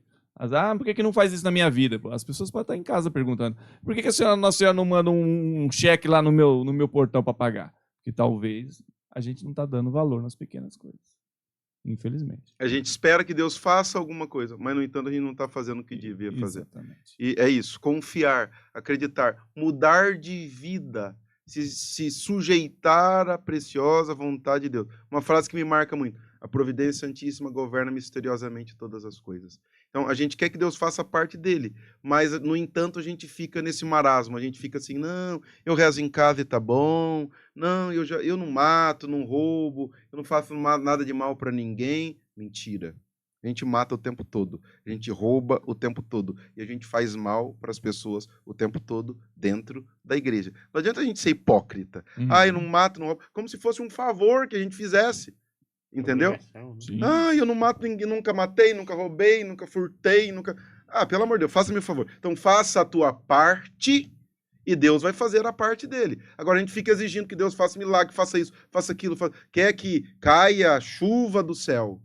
por que não faz isso na minha vida? As pessoas podem estar em casa perguntando, por que a senhora, Nossa Senhora não manda um cheque lá no meu portão para pagar? Porque talvez a gente não está dando valor nas pequenas coisas. Infelizmente. A gente espera que Deus faça alguma coisa, mas, no entanto, a gente não está fazendo o que devia fazer. Exatamente. E é isso, confiar, acreditar, mudar de vida, se sujeitar à preciosa vontade de Deus. Uma frase que me marca muito: a providência santíssima governa misteriosamente todas as coisas. Então, a gente quer que Deus faça parte dele, mas, no entanto, a gente fica nesse marasmo, a gente fica assim, não, eu rezo em casa e tá bom, não, eu não mato, não roubo, eu não faço nada de mal para ninguém. Mentira. A gente mata o tempo todo, a gente rouba o tempo todo, e a gente faz mal para as pessoas o tempo todo dentro da igreja. Não adianta a gente ser hipócrita. Eu não mato, não roubo, como se fosse um favor que a gente fizesse. Entendeu? Sim. Eu não mato ninguém, nunca matei, nunca roubei, nunca furtei, nunca... pelo amor de Deus, faça-me um favor. Então faça a tua parte e Deus vai fazer a parte dele. Agora a gente fica exigindo que Deus faça milagre, faça isso, faça aquilo, quer que caia chuva do céu.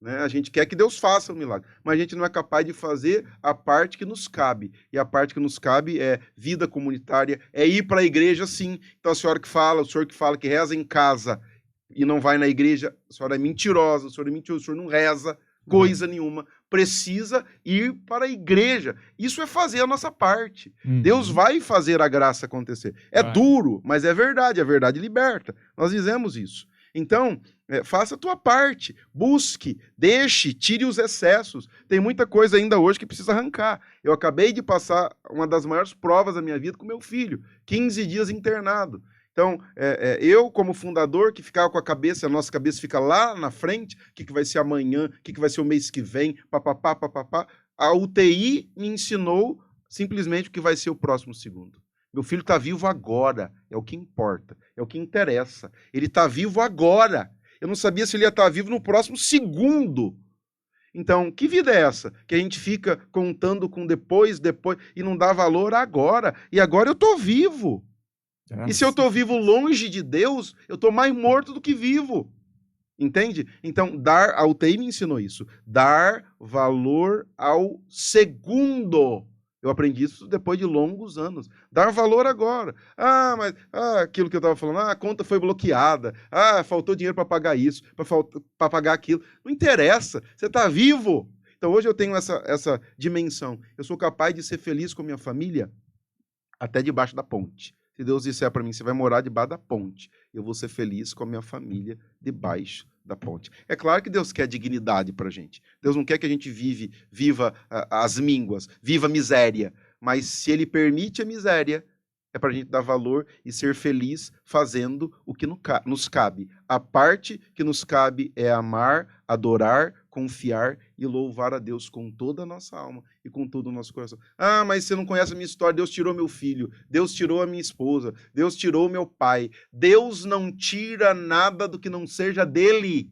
Né? A gente quer que Deus faça o milagre, mas a gente não é capaz de fazer a parte que nos cabe. E a parte que nos cabe é vida comunitária, é ir para a igreja, sim. Então a senhora que fala, o senhor que fala que reza em casa e não vai na igreja, a senhora é mentirosa, o senhor é mentiroso, o senhor não reza coisa nenhuma. Precisa ir para a igreja. Isso é fazer a nossa parte. Deus vai fazer a graça acontecer. É duro, mas é verdade. A verdade liberta. Nós dizemos isso. Então, faça a tua parte. Busque, deixe, tire os excessos. Tem muita coisa ainda hoje que precisa arrancar. Eu acabei de passar uma das maiores provas da minha vida com meu filho. 15 dias internado. Então, eu, como fundador, que ficava com a nossa cabeça fica lá na frente, o que vai ser amanhã, o que vai ser o mês que vem, papapá. A UTI me ensinou simplesmente o que vai ser o próximo segundo. Meu filho está vivo agora, é o que importa, é o que interessa. Ele está vivo agora. Eu não sabia se ele ia estar vivo no próximo segundo. Então, que vida é essa? Que a gente fica contando com depois, e não dá valor agora. E agora eu estou vivo. E se eu estou vivo longe de Deus, eu estou mais morto do que vivo. Entende? Então, a UTI me ensinou isso. Dar valor ao segundo. Eu aprendi isso depois de longos anos. Dar valor agora. Mas aquilo que eu estava falando, a conta foi bloqueada. Faltou dinheiro para pagar isso, para pagar aquilo. Não interessa. Você está vivo. Então, hoje eu tenho essa dimensão. Eu sou capaz de ser feliz com minha família até debaixo da ponte. Se Deus disser para mim, você vai morar debaixo da ponte, eu vou ser feliz com a minha família debaixo da ponte. É claro que Deus quer dignidade para a gente. Deus não quer que a gente viva as mínguas, viva a miséria. Mas se Ele permite a miséria, é para a gente dar valor e ser feliz fazendo o que nos cabe. A parte que nos cabe é amar, adorar, confiar e louvar a Deus com toda a nossa alma e com todo o nosso coração. Mas você não conhece a minha história. Deus tirou meu filho, Deus tirou a minha esposa, Deus tirou meu pai. Deus não tira nada do que não seja dele.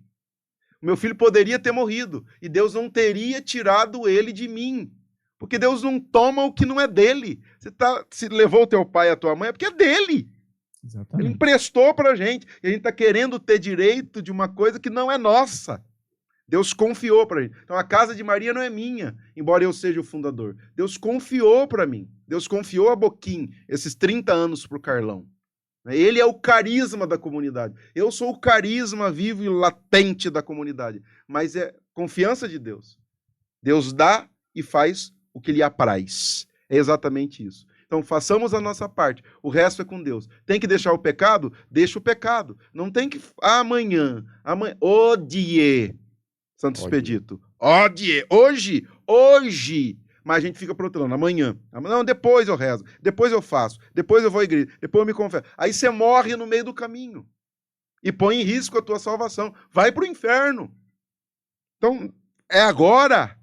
O meu filho poderia ter morrido e Deus não teria tirado ele de mim. Porque Deus não toma o que não é dele. Se levou o teu pai e a tua mãe, é porque é dele. Exatamente. Ele emprestou pra gente. E a gente está querendo ter direito de uma coisa que não é nossa. Deus confiou para gente. Então a casa de Maria não é minha, embora eu seja o fundador. Deus confiou para mim. Deus confiou a Boquim esses 30 anos para o Carlão. Ele é o carisma da comunidade. Eu sou o carisma vivo e latente da comunidade. Mas é confiança de Deus. Deus dá e faz o que lhe apraz. É exatamente isso. Então, façamos a nossa parte. O resto é com Deus. Tem que deixar o pecado? Deixa o pecado. Não tem que... Amanhã. Odie. Santo Expedito. Odie. Hoje. Mas a gente fica protelando. Amanhã. Não, depois eu rezo. Depois eu faço. Depois eu vou à igreja. Depois eu me confesso. Aí você morre no meio do caminho. E põe em risco a tua salvação. Vai para o inferno. Então, é agora...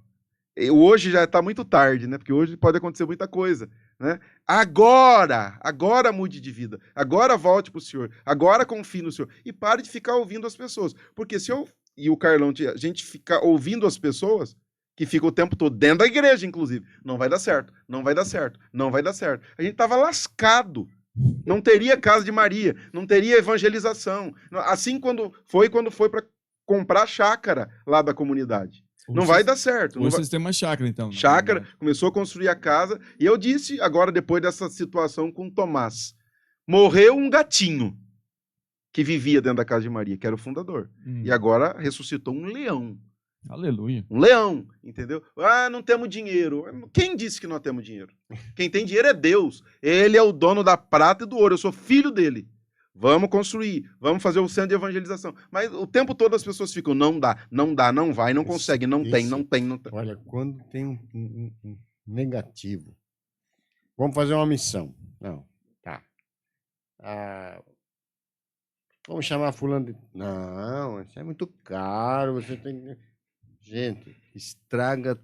Hoje já está muito tarde, né? Porque hoje pode acontecer muita coisa, né? Agora mude de vida. Agora volte para o Senhor. Agora confie no Senhor. E pare de ficar ouvindo as pessoas. Porque se eu e o Carlão, a gente ficar ouvindo as pessoas, que ficam o tempo todo dentro da igreja, inclusive, não vai dar certo, não vai dar certo, não vai dar certo. A gente estava lascado. Não teria casa de Maria, não teria evangelização. Assim quando foi para comprar chácara lá da comunidade. Não vai dar certo. Hoje vocês têm uma chácara, então. Chácara, começou a construir a casa. E eu disse, agora, depois dessa situação com o Tomás, morreu um gatinho que vivia dentro da casa de Maria, que era o fundador. E agora ressuscitou um leão. Aleluia. Um leão, entendeu? Ah, não temos dinheiro. Quem disse que não temos dinheiro? Quem tem dinheiro é Deus. Ele é o dono da prata e do ouro. Eu sou filho dele. Vamos construir, vamos fazer o centro de evangelização. Mas o tempo todo as pessoas ficam, não dá, não vai, não consegue, não tem. Olha, quando tem um negativo, vamos fazer uma missão. Não, tá. Vamos chamar fulano de... Não, isso é muito caro, você tem... Gente, estraga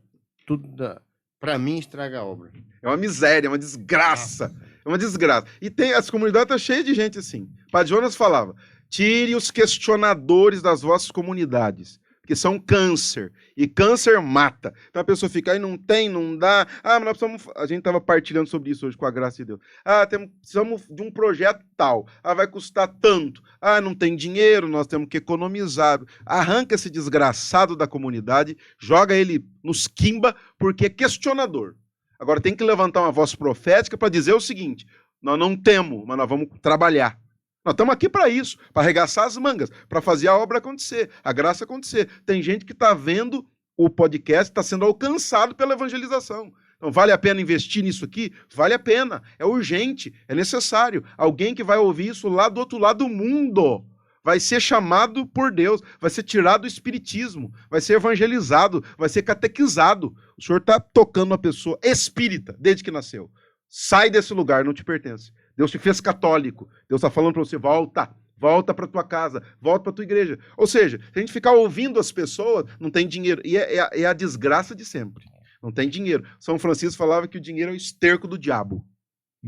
tudo. Para mim, estraga a obra. É uma miséria, é uma desgraça. Nossa. É uma desgraça. E as comunidades estão cheias de gente assim. Padre Jonas falava, tire os questionadores das vossas comunidades, que são câncer. E câncer mata. Então a pessoa fica aí, não tem, não dá. Ah, mas nós precisamos... A gente estava partilhando sobre isso hoje, com a graça de Deus. Ah, precisamos de um projeto tal. Ah, vai custar tanto. Ah, não tem dinheiro, nós temos que economizar. Arranca esse desgraçado da comunidade, joga ele nos quimba, porque é questionador. Agora tem que levantar uma voz profética para dizer o seguinte, nós não temos, mas nós vamos trabalhar. Nós estamos aqui para isso, para arregaçar as mangas, para fazer a obra acontecer, a graça acontecer. Tem gente que está vendo o podcast, está sendo alcançado pela evangelização. Então, vale a pena investir nisso aqui? Vale a pena, é urgente, é necessário. Alguém que vai ouvir isso lá do outro lado do mundo vai ser chamado por Deus, vai ser tirado do espiritismo, vai ser evangelizado, vai ser catequizado. O senhor está tocando uma pessoa espírita desde que nasceu. Sai desse lugar, não te pertence. Deus te fez católico. Deus está falando para você, volta para tua casa, volta para tua igreja. Ou seja, se a gente ficar ouvindo as pessoas, não tem dinheiro. E é a desgraça de sempre. Não tem dinheiro. São Francisco falava que o dinheiro é o esterco do diabo.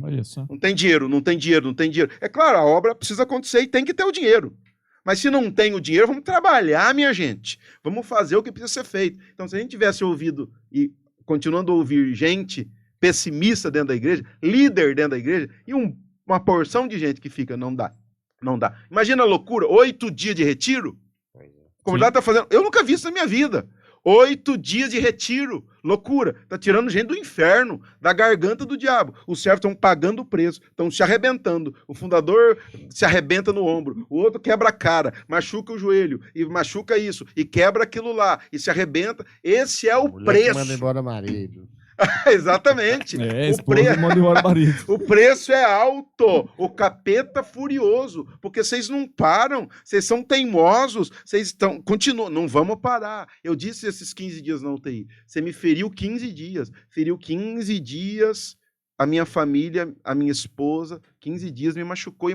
Olha só. Não tem dinheiro. É claro, a obra precisa acontecer e tem que ter o dinheiro. Mas se não tem o dinheiro, vamos trabalhar, minha gente. Vamos fazer o que precisa ser feito. Então, se a gente tivesse ouvido e continuando a ouvir gente pessimista dentro da igreja, líder dentro da igreja, e uma porção de gente que fica, não dá. Imagina a loucura, 8 dias de retiro. A comunidade está fazendo... Eu nunca vi isso na minha vida. 8 dias de retiro. Loucura. Está tirando gente do inferno, da garganta do diabo. Os servos estão pagando o preço, estão se arrebentando. O fundador se arrebenta no ombro, o outro quebra a cara, machuca o joelho, e machuca isso, e quebra aquilo lá, e se arrebenta. Esse é o preço. Manda embora marido. Exatamente. O preço é alto. O capeta furioso. Porque vocês não param. Vocês são teimosos. Vocês continuam. Não vamos parar. Eu disse esses 15 dias na UTI. Você me feriu 15 dias. Feriu 15 dias a minha família, a minha esposa. 15 dias me machucou.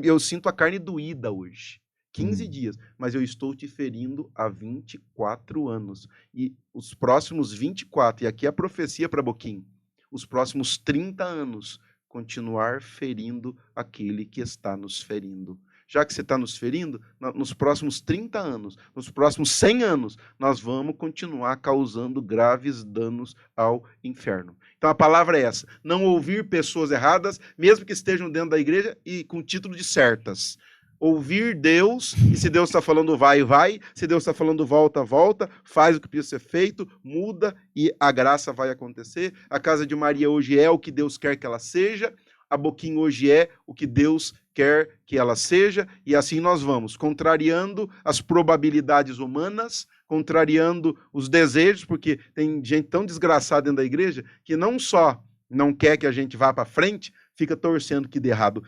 Eu sinto a carne doída hoje. 15 dias, mas eu estou te ferindo há 24 anos. E os próximos 24, e aqui é a profecia para Boquim, os próximos 30 anos, continuar ferindo aquele que está nos ferindo. Já que você está nos ferindo, nos próximos 30 anos, nos próximos 100 anos, nós vamos continuar causando graves danos ao inferno. Então a palavra é essa, não ouvir pessoas erradas, mesmo que estejam dentro da igreja e com título de certas. Ouvir Deus, e se Deus está falando vai, vai, se Deus está falando volta, volta, faz o que precisa ser feito, muda e a graça vai acontecer. A casa de Maria hoje é o que Deus quer que ela seja, a Boquim hoje é o que Deus quer que ela seja, e assim nós vamos, contrariando as probabilidades humanas, contrariando os desejos, porque tem gente tão desgraçada dentro da igreja que não só não quer que a gente vá para frente, fica torcendo que dê errado,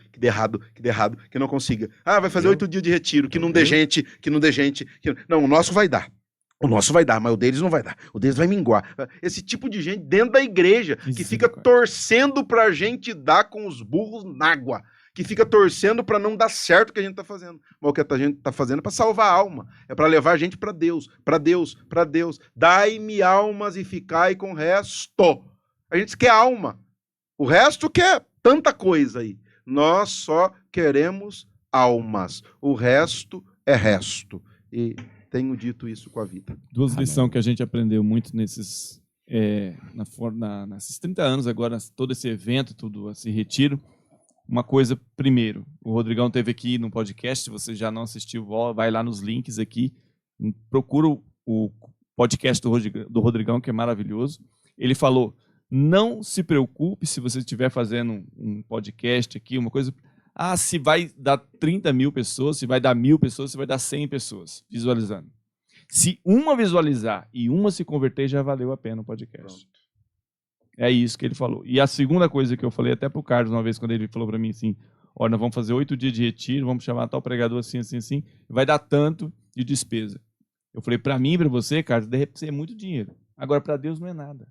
que não consiga. Ah, vai fazer 8 dias de retiro, que não dê gente. Não, o nosso vai dar. Mas o deles não vai dar. O deles vai minguar. Esse tipo de gente dentro da igreja, que fica torcendo pra gente dar com os burros na água. Que fica torcendo para não dar certo o que a gente está fazendo. Mas o que a gente está fazendo é para salvar a alma. É para levar a gente para Deus. Dai-me almas e ficai com o resto. A gente quer alma. O resto quer tanta coisa aí. Nós só queremos almas. O resto é resto. E tenho dito isso com a vida. Duas lições que a gente aprendeu muito nesses 30 anos agora, todo esse evento, todo esse retiro. uma coisa primeiro. O Rodrigão teve aqui no podcast, se você já não assistiu, vai lá nos links aqui, procura o podcast do Rodrigão, que é maravilhoso. Ele falou, não se preocupe se você estiver fazendo um podcast aqui, uma coisa... se vai dar 30 mil pessoas, se vai dar 1.000 pessoas, se vai dar 100 pessoas visualizando. Se uma visualizar e uma se converter, já valeu a pena o podcast. Pronto. É isso que ele falou. E a segunda coisa que eu falei até para o Carlos uma vez, quando ele falou para mim assim, olha, nós vamos fazer 8 dias de retiro, vamos chamar tal pregador assim, assim, assim, vai dar tanto de despesa. Eu falei, para mim e para você, Carlos, de repente é muito dinheiro. Agora, para Deus não é nada.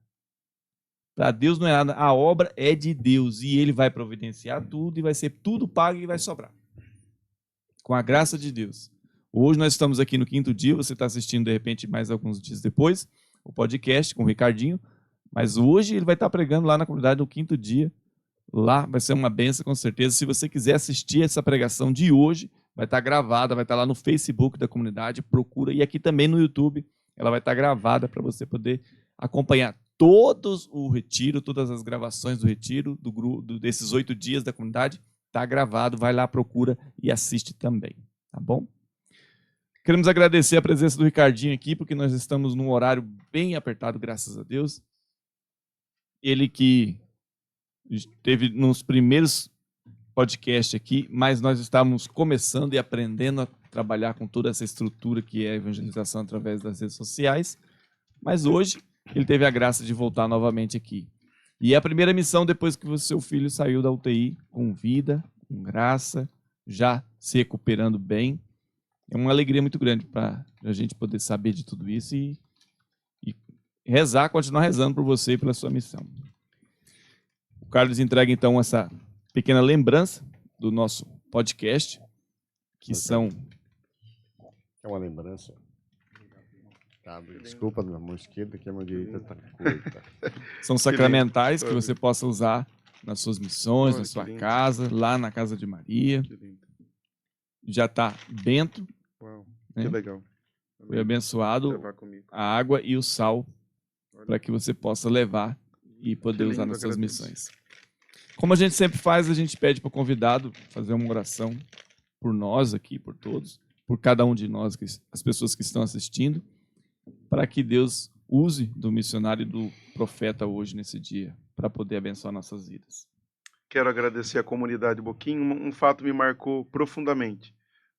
Para Deus não é nada. A obra é de Deus e Ele vai providenciar tudo e vai ser tudo pago e vai sobrar. Com a graça de Deus. Hoje nós estamos aqui no 5º dia, você está assistindo de repente mais alguns dias depois, o podcast com o Ricardinho, mas hoje ele vai estar pregando lá na comunidade no 5º dia. Lá vai ser uma benção com certeza. Se você quiser assistir essa pregação de hoje, vai estar gravada, vai estar lá no Facebook da comunidade, procura. E aqui também no YouTube, ela vai estar gravada para você poder acompanhar todos o retiro, todas as gravações do retiro, desses 8 dias da comunidade, está gravado, vai lá, procura e assiste também, tá bom? Queremos agradecer a presença do Ricardinho aqui, porque nós estamos num horário bem apertado, graças a Deus. Ele que esteve nos primeiros podcasts aqui, mas nós estamos começando e aprendendo a trabalhar com toda essa estrutura que é a evangelização através das redes sociais. Mas hoje ele teve a graça de voltar novamente aqui. E é a primeira missão depois que o seu filho saiu da UTI com vida, com graça, já se recuperando bem. É uma alegria muito grande para a gente poder saber de tudo isso e rezar, continuar rezando por você e pela sua missão. O Carlos entrega então essa pequena lembrança do nosso podcast, que são... É uma lembrança. Desculpa, na mão esquerda, que a mão direita está curta. São sacramentais que você possa usar nas suas missões, na sua casa, lá na casa de Maria. Já está bento. Uau, né? Que legal. Foi abençoado a água e o sal para que você possa levar e poder usar nas suas missões. Como a gente sempre faz, a gente pede para o convidado fazer uma oração por nós aqui, por todos, por cada um de nós, as pessoas que estão assistindo, para que Deus use do missionário e do profeta hoje, nesse dia, para poder abençoar nossas vidas. Quero agradecer à comunidade Boquim. Um fato me marcou profundamente.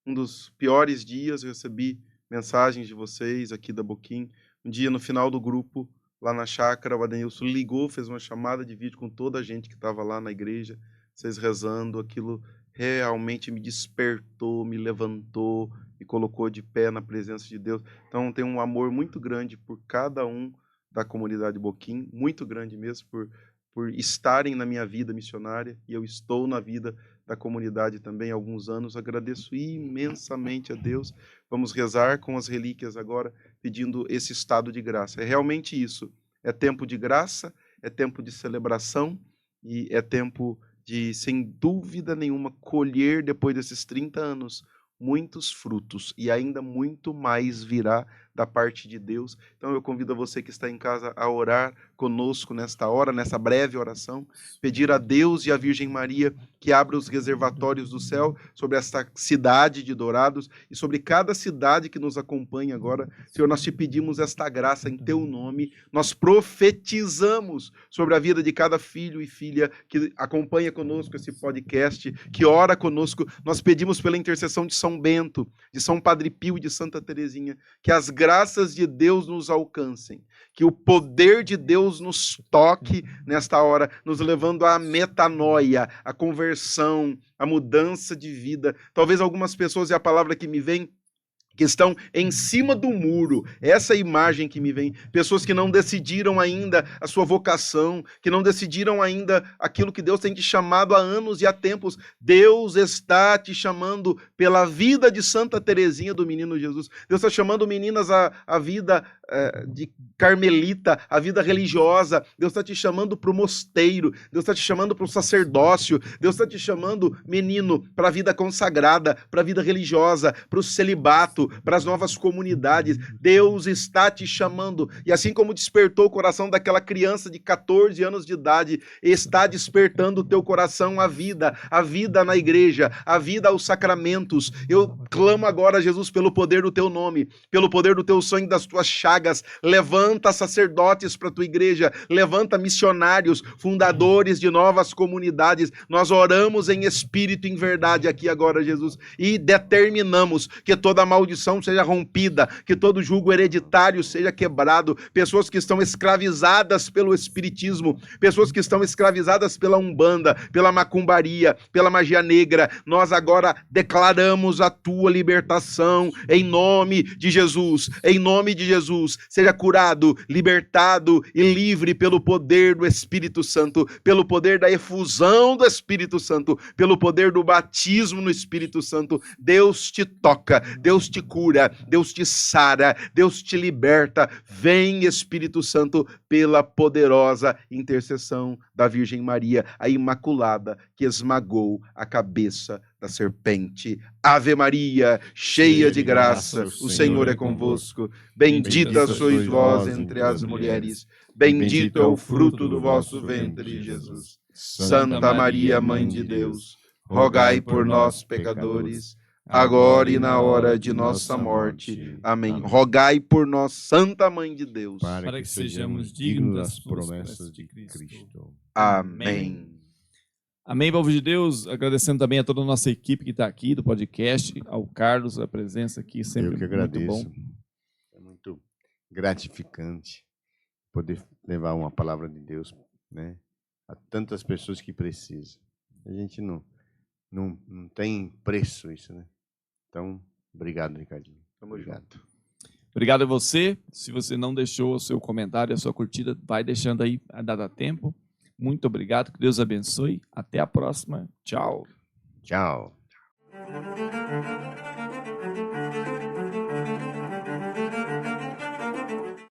Um dos piores dias, eu recebi mensagens de vocês aqui da Boquim. Um dia, no final do grupo, lá na chácara, o Adenilson ligou, fez uma chamada de vídeo com toda a gente que estava lá na igreja, vocês rezando. Aquilo realmente me despertou, me levantou, me colocou de pé na presença de Deus. Então, tenho um amor muito grande por cada um da comunidade Boquim, muito grande mesmo, por estarem na minha vida missionária, e eu estou na vida da comunidade também há alguns anos. Agradeço imensamente a Deus. Vamos rezar com as relíquias agora, pedindo esse estado de graça. É realmente isso. É tempo de graça, é tempo de celebração e é tempo de, sem dúvida nenhuma, colher depois desses 30 anos muitos frutos, e ainda muito mais virá da parte de Deus. Então eu convido a você que está em casa a orar conosco nesta hora, nessa breve oração, pedir a Deus e à Virgem Maria que abra os reservatórios do céu sobre esta cidade de Dourados e sobre cada cidade que nos acompanha agora. Senhor, nós te pedimos esta graça em teu nome, nós profetizamos sobre a vida de cada filho e filha que acompanha conosco esse podcast, que ora conosco. Nós pedimos pela intercessão de São Bento, de São Padre Pio e de Santa Teresinha, que as graças de Deus nos alcancem, que o poder de Deus nos toque nesta hora, nos levando à metanoia, à conversão, à mudança de vida. Talvez algumas pessoas, é a palavra que me vem, que estão em cima do muro, essa imagem que me vem, pessoas que não decidiram ainda a sua vocação, que não decidiram ainda aquilo que Deus tem te chamado há anos e há tempos. Deus está te chamando pela vida de Santa Teresinha do Menino Jesus. Deus está chamando meninas à vida de carmelita, a vida religiosa. Deus está te chamando para o mosteiro, Deus está te chamando para o sacerdócio, Deus está te chamando, menino, para a vida consagrada, para a vida religiosa, para o celibato, para as novas comunidades. Deus está te chamando, e assim como despertou o coração daquela criança de 14 anos de idade, está despertando o teu coração à vida na igreja, a vida aos sacramentos. Eu clamo agora, Jesus, pelo poder do teu nome, pelo poder do teu sangue, das tuas chagas. Levanta sacerdotes para a tua igreja, levanta missionários, fundadores de novas comunidades. Nós oramos em espírito e em verdade aqui agora, Jesus, e determinamos que toda maldição seja rompida, que todo jugo hereditário seja quebrado. Pessoas que estão escravizadas pelo espiritismo, pessoas que estão escravizadas pela umbanda, pela macumbaria, pela magia negra, nós agora declaramos a tua libertação em nome de Jesus. Em nome de Jesus, seja curado, libertado e livre pelo poder do Espírito Santo, pelo poder da efusão do Espírito Santo, pelo poder do batismo no Espírito Santo. Deus te toca, Deus te cura, Deus te sara, Deus te liberta. Vem, Espírito Santo, pela poderosa intercessão da Virgem Maria, a Imaculada, que esmagou a cabeça da serpente. Ave Maria, cheia de graça, o Senhor é convosco. Bendita sois vós entre as mulheres, bendito é o fruto do vosso ventre, Jesus. Santa Maria, Mãe de Deus, rogai por nós, pecadores, agora e na hora de nossa morte. Amém. Rogai por nós, Santa Mãe de Deus, para que sejamos dignos das promessas de Cristo. Amém. Amém, povo de Deus. Agradecendo também a toda a nossa equipe que está aqui do podcast, ao Carlos, a presença aqui, sempre Eu que agradeço. muito bom. É muito gratificante poder levar uma palavra de Deus, né, a tantas pessoas que precisam. A gente não tem preço isso, né? Então, obrigado, Ricardinho. Tamo junto. Obrigado a você. Se você não deixou o seu comentário, a sua curtida, vai deixando aí, dá tempo. Muito obrigado, que Deus abençoe. Até a próxima. Tchau. Tchau.